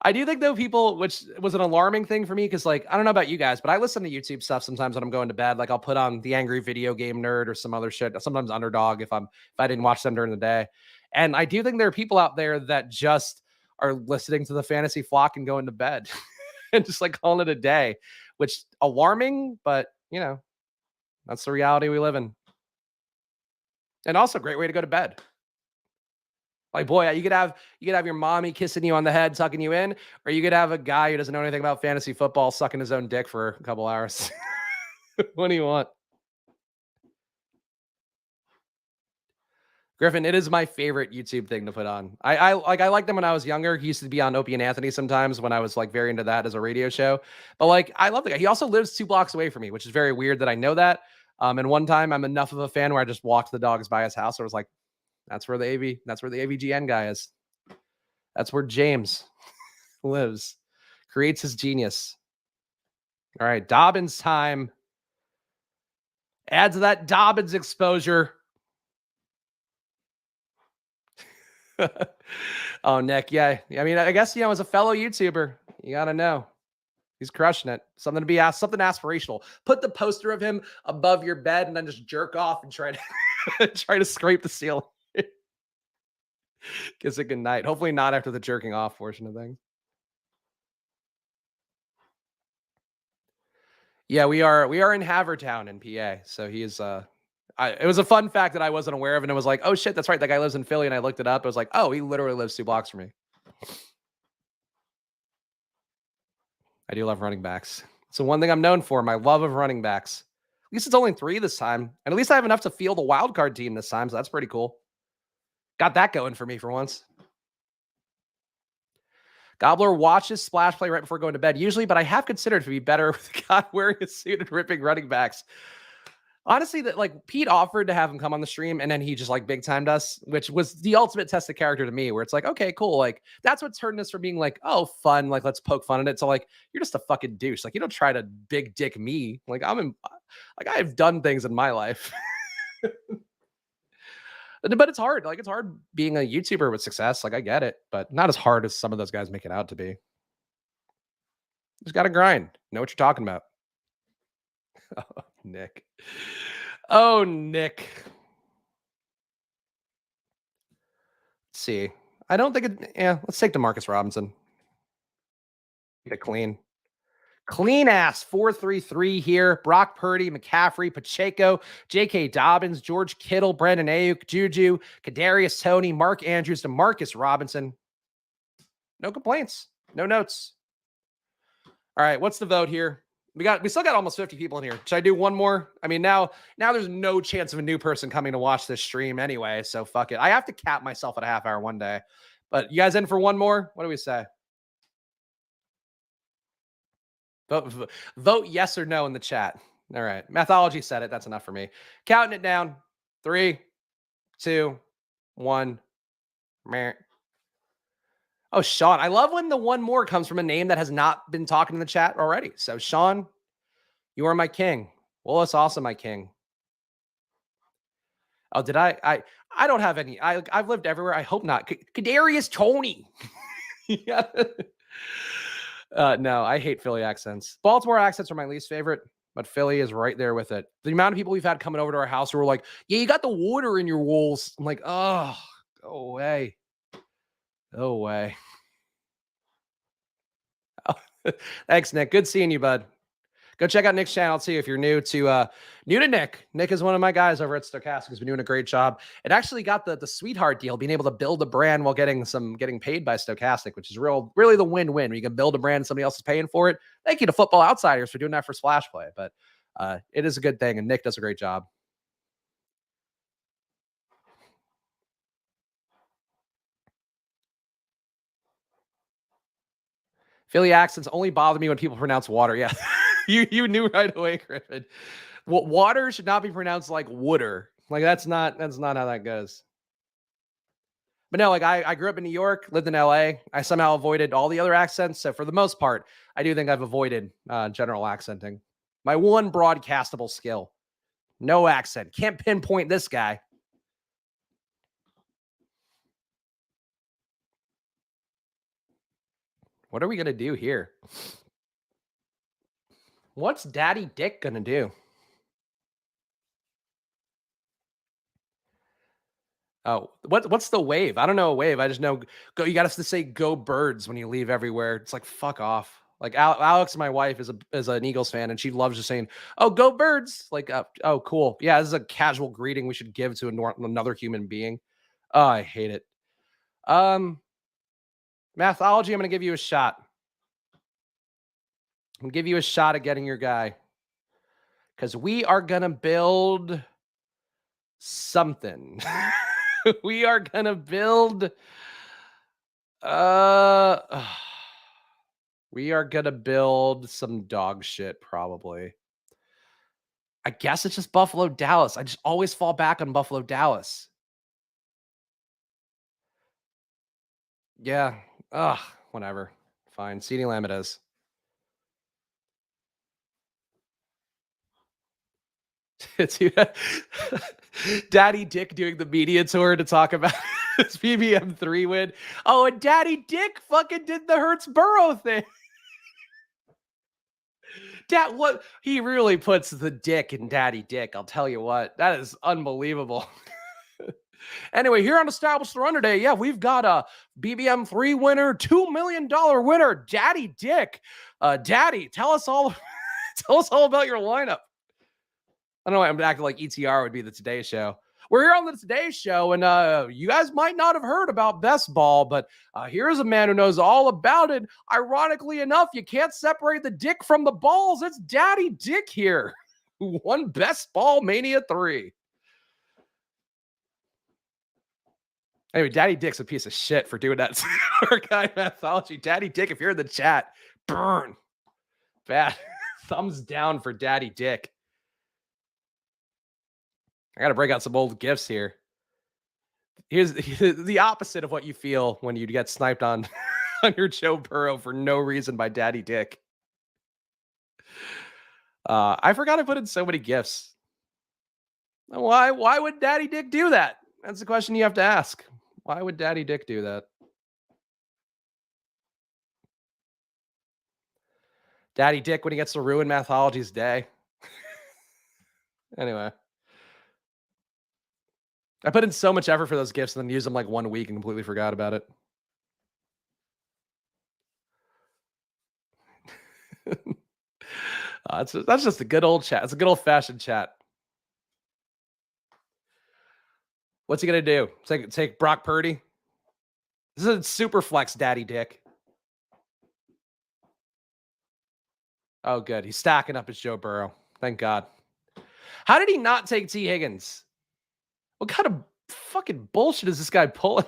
S1: I do think though people, which was an alarming thing for me, because like I don't know about you guys, but I listen to YouTube stuff sometimes when I'm going to bed. Like I'll put on the Angry Video Game Nerd or some other shit. Sometimes Underdog if I didn't watch them during the day. And I do think there are people out there that just are listening to the fantasy flock and going to bed and just like calling it a day, which alarming, but that's the reality we live in. And also great way to go to bed. Like, boy, you could have your mommy kissing you on the head, tucking you in, or you could have a guy who doesn't know anything about fantasy football sucking his own dick for a couple hours. What do you want? Griffin, it is my favorite YouTube thing to put on. I liked them when I was younger. He used to be on Opie and Anthony sometimes when I was like very into that as a radio show. But like I love the guy. He also lives 2 blocks away from me, which is very weird that I know that. And one time I'm enough of a fan where I just walked the dogs by his house. I was like, that's where the AVGN guy is. That's where James lives. Creates his genius. All right, Dobbins time. Add to that Dobbins exposure. Oh, Nick. Yeah. I mean, I guess, as a fellow YouTuber, you got to know he's crushing it. Something to be asked, something aspirational. Put the poster of him above your bed and then just jerk off and try to try to scrape the ceiling. Kiss it good night. Hopefully not after the jerking off portion of things. Yeah, we are in Havertown in PA. So he's it was a fun fact that I wasn't aware of, and it was like, oh shit, that's right. That guy lives in Philly, and I looked it up. I was like, oh, he literally lives 2 blocks from me. I do love running backs. So one thing I'm known for, my love of running backs. At least it's only 3 this time, and at least I have enough to field a wild card team this time, so that's pretty cool. Got that going for me for once. Gobbler watches splash play right before going to bed, usually, but I have considered to be better with a guy wearing a suit and ripping running backs. Honestly, that like Pete offered to have him come on the stream and then he just like big timed us, which was the ultimate test of character to me, where it's like, okay, cool. Like that's what turned us from being like, oh, fun, like let's poke fun at it. So like you're just a fucking douche. Like you don't try to big dick me. Like like I've done things in my life. But it's hard. Like it's hard being a YouTuber with success. Like I get it, but not as hard as some of those guys make it out to be. Just gotta grind. Know what you're talking about. Oh, Nick. Oh, Nick. Let's see. I don't think it. Yeah, let's take DeMarcus Robinson. Get clean. Clean ass 4-3-3 here. Brock Purdy, McCaffrey, Pacheco, J.K. Dobbins, George Kittle, Brandon Ayuk, Juju, Kadarius Toney, Mark Andrews, DeMarcus Robinson. No complaints. No notes. All right, what's the vote here? We still got almost 50 people in here. Should I do one more? I mean, now there's no chance of a new person coming to watch this stream anyway, so fuck it. I have to cap myself at a half hour one day. But you guys in for one more? What do we say? Vote yes or no in the chat. All right. Mathology said it. That's enough for me. Counting it down. 3, 2, 1. Meh. Oh, Sean. I love when the one more comes from a name that has not been talking in the chat already. So, Sean, you are my king. Well, it's also my king. Oh, did I don't have any. I've lived everywhere. I hope not. Kadarius Tony. Yeah. No, I hate Philly accents. Baltimore accents are my least favorite, but Philly is right there with it. The amount of people we've had coming over to our house who were like, "Yeah, you got the water in your walls." I'm like, "Oh, go away, go away." Thanks, Nick. Good seeing you, bud. Go check out Nick's channel too if you're new to Nick. Nick is one of my guys over at Stochastic. He's been doing a great job. It actually got the sweetheart deal, being able to build a brand while getting paid by Stochastic, which is really the win-win. When you can build a brand and somebody else is paying for it. Thank you to Football Outsiders for doing that for Splash Play. But it is a good thing, and Nick does a great job. Philly accents only bother me when people pronounce water. Yeah, you knew right away, Griffin. Well, water should not be pronounced like wooder. Like that's not how that goes. But no, like I grew up in New York, lived in LA. I somehow avoided all the other accents. So for the most part, I do think I've avoided general accenting. My one broadcastable skill. No accent. Can't pinpoint this guy. What are we going to do here? What's Daddy Dick going to do? Oh, what's the wave? I don't know a wave. I just know go. You got to say "Go Birds" when you leave everywhere. It's like fuck off. Like Alex, my wife, is an Eagles fan, and she loves just saying, "Oh, go Birds!" Like, oh, cool. Yeah, this is a casual greeting we should give to another human being. Oh, I hate it. Mathology. I'm gonna give you a shot. I'm gonna give you a shot at getting your guy because we are gonna build something. We are gonna build. Uh. We are gonna build some dog shit, probably. I guess it's just Buffalo Dallas. I just always fall back on Buffalo Dallas. Yeah. Ugh. Whatever. Fine. CeeDee Lamb it is. Daddy Dick doing the media tour to talk about his PBM3 win. Oh, and Daddy Dick fucking did the Hurts Burrow thing. Dad, what he really puts the dick in Daddy Dick. I'll tell you what, that is unbelievable. Anyway, here on Established the Run today, yeah, we've got a BBM3 winner, $2 million winner, Daddy Dick. Daddy, tell us all about your lineup. I don't know why I'm acting like ETR would be the Today Show. We're here on the Today Show, and you guys might not have heard about best ball, but here's a man who knows all about it. Ironically enough, you can't separate the dick from the balls. It's Daddy Dick here, who won Best Ball Mania 3. Anyway, Daddy Dick's a piece of shit for doing that to our guy Mathology. Daddy Dick, if you're in the chat, burn. Bad. Thumbs down for Daddy Dick. I got to break out some old gifts here. Here's the opposite of what you feel when you get sniped on on your Joe Burrow for no reason by Daddy Dick. I forgot I put in so many gifts. Why would Daddy Dick do that? That's the question you have to ask. Why would Daddy Dick do that? Daddy Dick when he gets to ruin Mathology's day. Anyway. I put in so much effort for those gifts and then used them like 1 week and completely forgot about it. That's just a good old chat. It's a good old fashioned chat. What's he gonna do? Take Brock Purdy? This is a super flex, Daddy Dick. Oh, good. He's stacking up his Joe Burrow. Thank God. How did he not take T. Higgins? What kind of fucking bullshit is this guy pulling?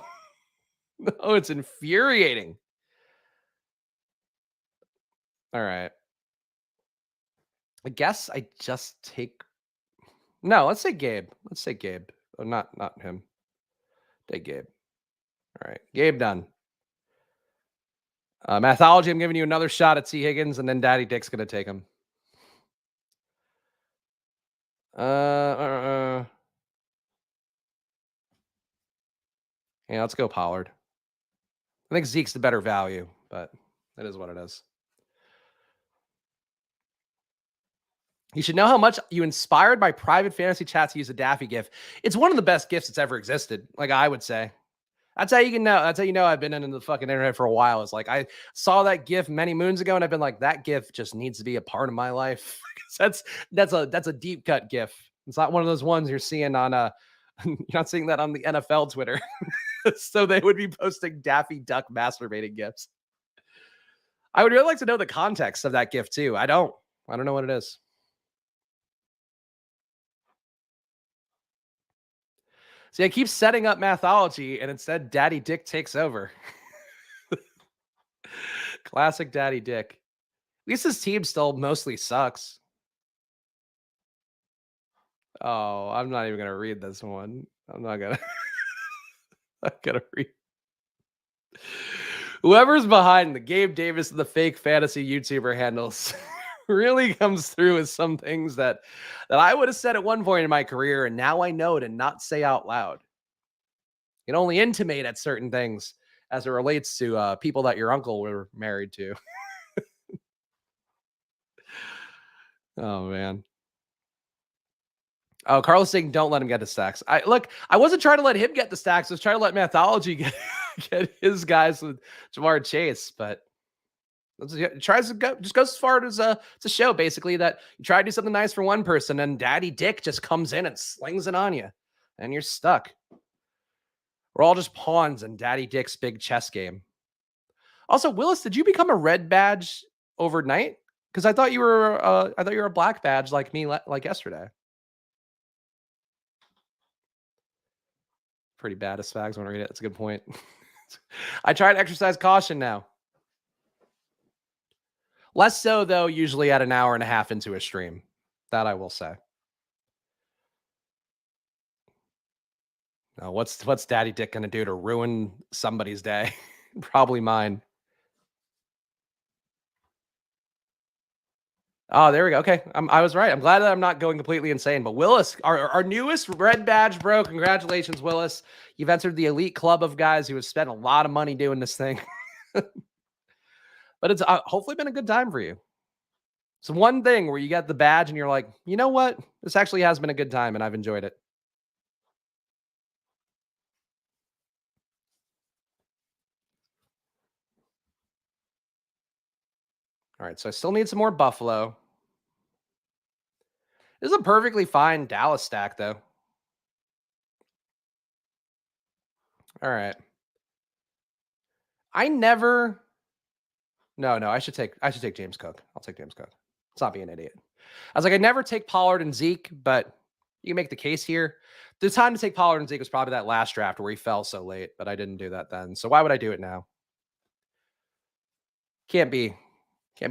S1: Oh, it's infuriating. All right. I guess I just take no, let's say Gabe. Let's say Gabe. Oh, not him. Take Gabe. All right. Gabe done. Mathology, I'm giving you another shot at T. Higgins, and then Daddy Dick's gonna take him. Yeah, let's go Pollard. I think Zeke's the better value, but it is what it is. You should know how much you inspired my private fantasy chat to use a Daffy GIF. It's one of the best GIFs that's ever existed. Like I would say. That's how you can know. That's how you know I've been in the fucking internet for a while. It's like I saw that GIF many moons ago, and I've been like, that GIF just needs to be a part of my life. That's a deep cut GIF. It's not one of those ones you're seeing on you're not seeing that on the NFL Twitter. So they would be posting Daffy Duck masturbating GIFs. I would really like to know the context of that GIF too. I don't know what it is. See, I keep setting up Mathology, and instead Daddy Dick takes over. Classic Daddy Dick. At least his team still mostly sucks. Oh, I'm not even gonna read this one. I'm not gonna. I'm gonna read. Whoever's behind the Gabe Davis and the fake fantasy YouTuber handles really comes through with some things that I would have said at one point in my career, and now I know to not say out loud. You can only intimate at certain things as it relates to people that your uncle were married to. Oh man. Oh, Carlos saying don't let him get the stacks. I wasn't trying to let him get the stacks. I was trying to let Mathology get his guys with Jamar Chase, but tries to go just goes as far as to show basically that you try to do something nice for one person and Daddy Dick just comes in and slings it on you, and you're stuck. We're all just pawns in Daddy Dick's big chess game. Also, Willis, did you become a red badge overnight? Because I thought you were a black badge like me like yesterday. Pretty bad as Spags want to read it. That's a good point. I try to exercise caution now. Less so, though, usually at an hour and a half into a stream. That I will say. Now, what's Daddy Dick going to do to ruin somebody's day? Probably mine. Oh, there we go. Okay, I was right. I'm glad that I'm not going completely insane. But Willis, our newest red badge, bro. Congratulations, Willis. You've entered the elite club of guys who have spent a lot of money doing this thing. But it's hopefully been a good time for you. It's one thing where you get the badge and you're like, you know what? This actually has been a good time and I've enjoyed it. All right, so I still need some more Buffalo. This is a perfectly fine Dallas stack, though. All right. I never. No, I should take James Cook. I'll take James Cook. Let's not be an idiot. I was like, I never take Pollard and Zeke, but you can make the case here. The time to take Pollard and Zeke was probably that last draft where he fell so late, but I didn't do that then. So why would I do it now? Can't be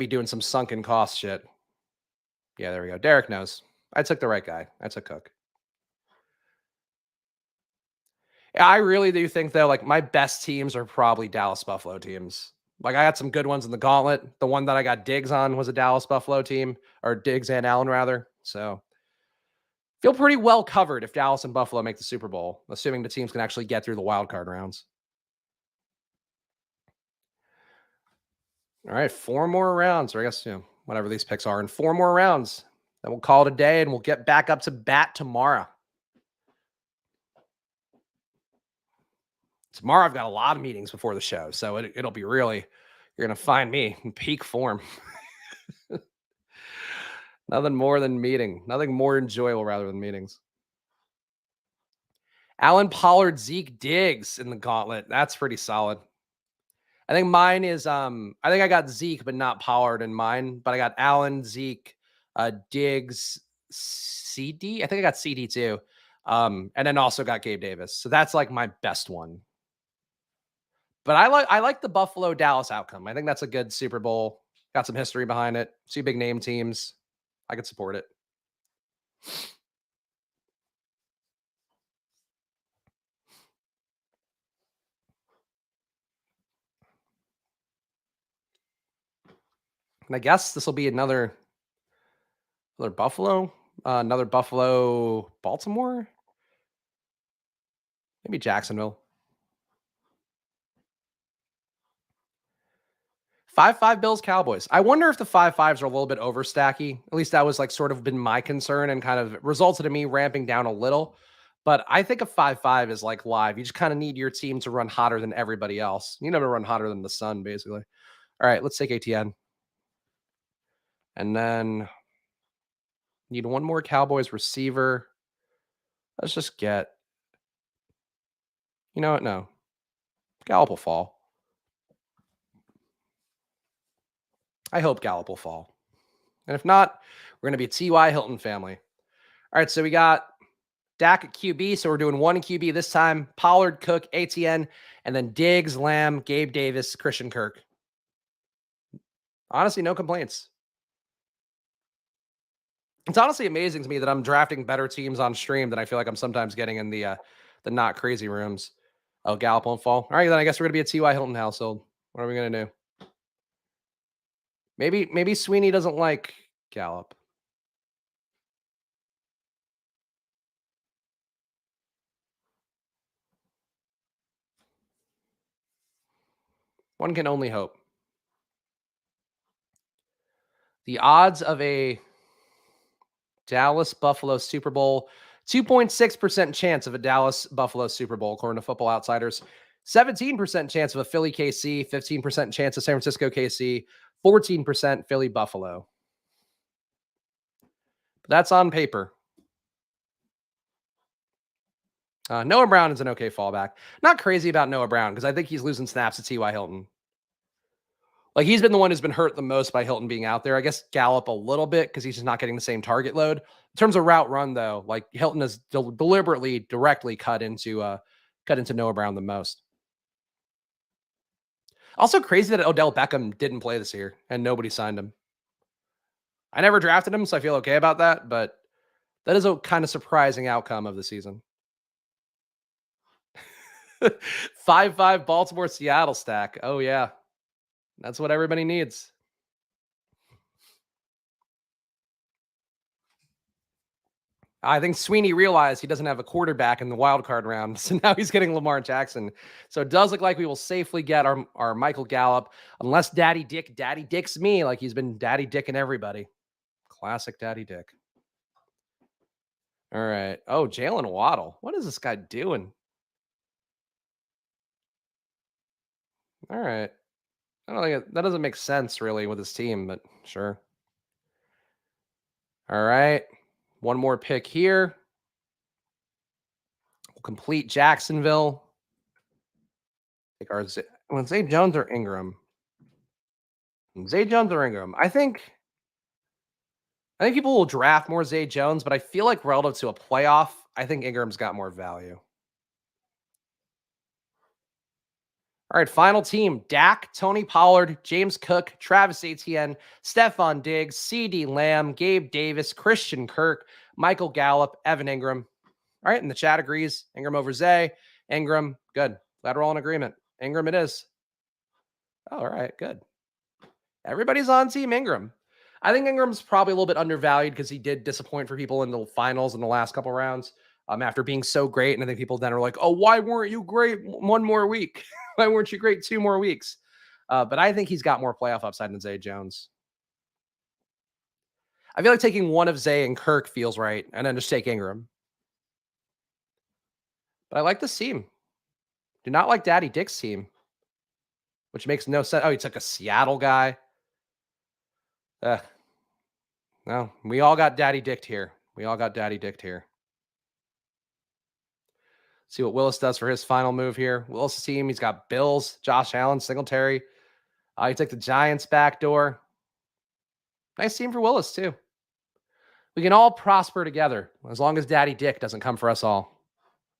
S1: doing some sunken cost shit. Yeah, there we go. Derek knows. I took the right guy. I took Cook. Yeah, I really do think though, like my best teams are probably Dallas Buffalo teams. Like I got some good ones in the gauntlet. The one that I got Diggs on was a Dallas Buffalo team, or Diggs and Allen rather. So feel pretty well covered if Dallas and Buffalo make the Super Bowl, assuming the teams can actually get through the wild card rounds. All right, 4 more rounds, or I guess whatever these picks are, in 4 more rounds. Then we'll call it a day, and we'll get back up to bat tomorrow. Tomorrow I've got a lot of meetings before the show, so it'll be really, you're going to find me in peak form. Nothing more than meeting. Nothing more enjoyable rather than meetings. Allen Pollard, Zeke Diggs in the gauntlet. That's pretty solid. I think mine is I think I got Zeke, but not Pollard in mine. But I got Allen, Zeke, Diggs, CD. I think I got CD too. And then also got Gabe Davis. So that's like my best one. But I like the Buffalo Dallas outcome. I think that's a good Super Bowl. Got some history behind it. 2 big name teams. I could support it. And I guess this will be another Buffalo, another Buffalo, Baltimore, maybe Jacksonville. 5-5 Bills Cowboys. I wonder if the 5-5s are a little bit overstacky. At least that was like sort of been my concern and kind of resulted in me ramping down a little. But I think a 5-5 is like live. You just kind of need your team to run hotter than everybody else. You never run hotter than the sun, basically. All right, let's take ATN. And then need one more Cowboys receiver. Let's just get, you know what? No. Gallup will fall. I hope Gallup will fall. And if not, we're going to be a T.Y. Hilton family. All right, so we got Dak at QB. So we're doing one QB this time. Pollard, Cook, ATN, and then Diggs, Lamb, Gabe Davis, Christian Kirk. Honestly, no complaints. It's honestly amazing to me that I'm drafting better teams on stream than I feel like I'm sometimes getting in the not crazy rooms. Oh, Gallup won't fall. All right, then I guess we're gonna be a T.Y. Hilton household. What are we gonna do? Maybe Sweeney doesn't like Gallup. One can only hope. The odds of a Dallas Buffalo Super Bowl, 2.6% chance of a Dallas Buffalo Super Bowl, according to Football Outsiders. 17% chance of a Philly KC, 15% chance of San Francisco KC, 14% Philly Buffalo. That's on paper. Noah Brown is an okay fallback. Not crazy about Noah Brown because I think he's losing snaps to T.Y. Hilton. Like he's been the one who's been hurt the most by Hilton being out there. I guess Gallup a little bit because he's just not getting the same target load. In terms of route run, though, like Hilton has deliberately, directly cut into Noah Brown the most. Also crazy that Odell Beckham didn't play this year and nobody signed him. I never drafted him, so I feel okay about that, but that is a kind of surprising outcome of the season. 5-5 Baltimore Seattle stack. Oh yeah. That's what everybody needs. I think Sweeney realized he doesn't have a quarterback in the wild card round. So now he's getting Lamar Jackson. So it does look like we will safely get our Michael Gallup, unless Daddy Dick's me, like he's been Daddy Dicking everybody. Classic Daddy Dick. All right. Oh, Jalen Waddle. What is this guy doing? All right. I don't think that doesn't make sense really with his team, but sure. All right. One more pick here. We'll complete Jacksonville. Take our Zay Jones or Ingram. Zay Jones or Ingram. I think people will draft more Zay Jones, but I feel like relative to a playoff, I think Ingram's got more value. All right, final team. Dak, Tony Pollard, James Cook, Travis Etienne, Stephon Diggs, CeeDee Lamb, Gabe Davis, Christian Kirk, Michael Gallup, Evan Ingram. All right, and the chat agrees. Ingram over Zay. Ingram, good. Glad we're all in agreement. Ingram it is. Oh, all right, good. Everybody's on Team Ingram. I think Ingram's probably a little bit undervalued because he did disappoint for people in the finals in the last couple rounds after being so great. And I think people then are like, oh, why weren't you great one more week? Why weren't you great 2 more weeks? But I think he's got more playoff upside than Zay Jones. I feel like taking one of Zay and Kirk feels right, and then just take Ingram. But I like this team. Do not like Daddy Dick's team, which makes no sense. Oh, he took a Seattle guy. No, we all got Daddy Dicked here. See what Willis does for his final move here. Willis' team, he's got Bills, Josh Allen, Singletary. He took the Giants back door. Nice team for Willis, too. We can all prosper together as long as Daddy Dick doesn't come for us all.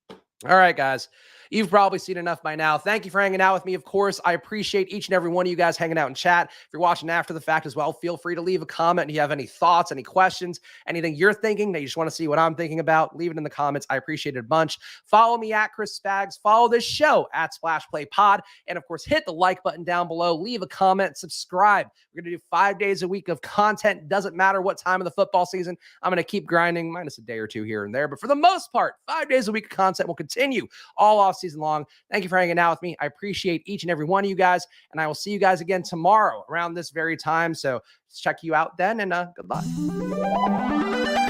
S1: All right, guys. You've probably seen enough by now. Thank you for hanging out with me. Of course, I appreciate each and every one of you guys hanging out in chat. If you're watching after the fact as well, feel free to leave a comment. If you have any thoughts, any questions, anything you're thinking that you just want to see what I'm thinking about, leave it in the comments. I appreciate it a bunch. Follow me at Chris Spags. Follow this show at Splash Play Pod. And of course, hit the like button down below. Leave a comment. Subscribe. We're going to do 5 days a week of content. Doesn't matter what time of the football season. I'm going to keep grinding, minus a day or two here and there. But for the most part, 5 days a week of content will continue all off season long. Thank you for hanging out with me. I appreciate each and every one of you guys. And I will see you guys again tomorrow around this very time. So check you out then. And goodbye.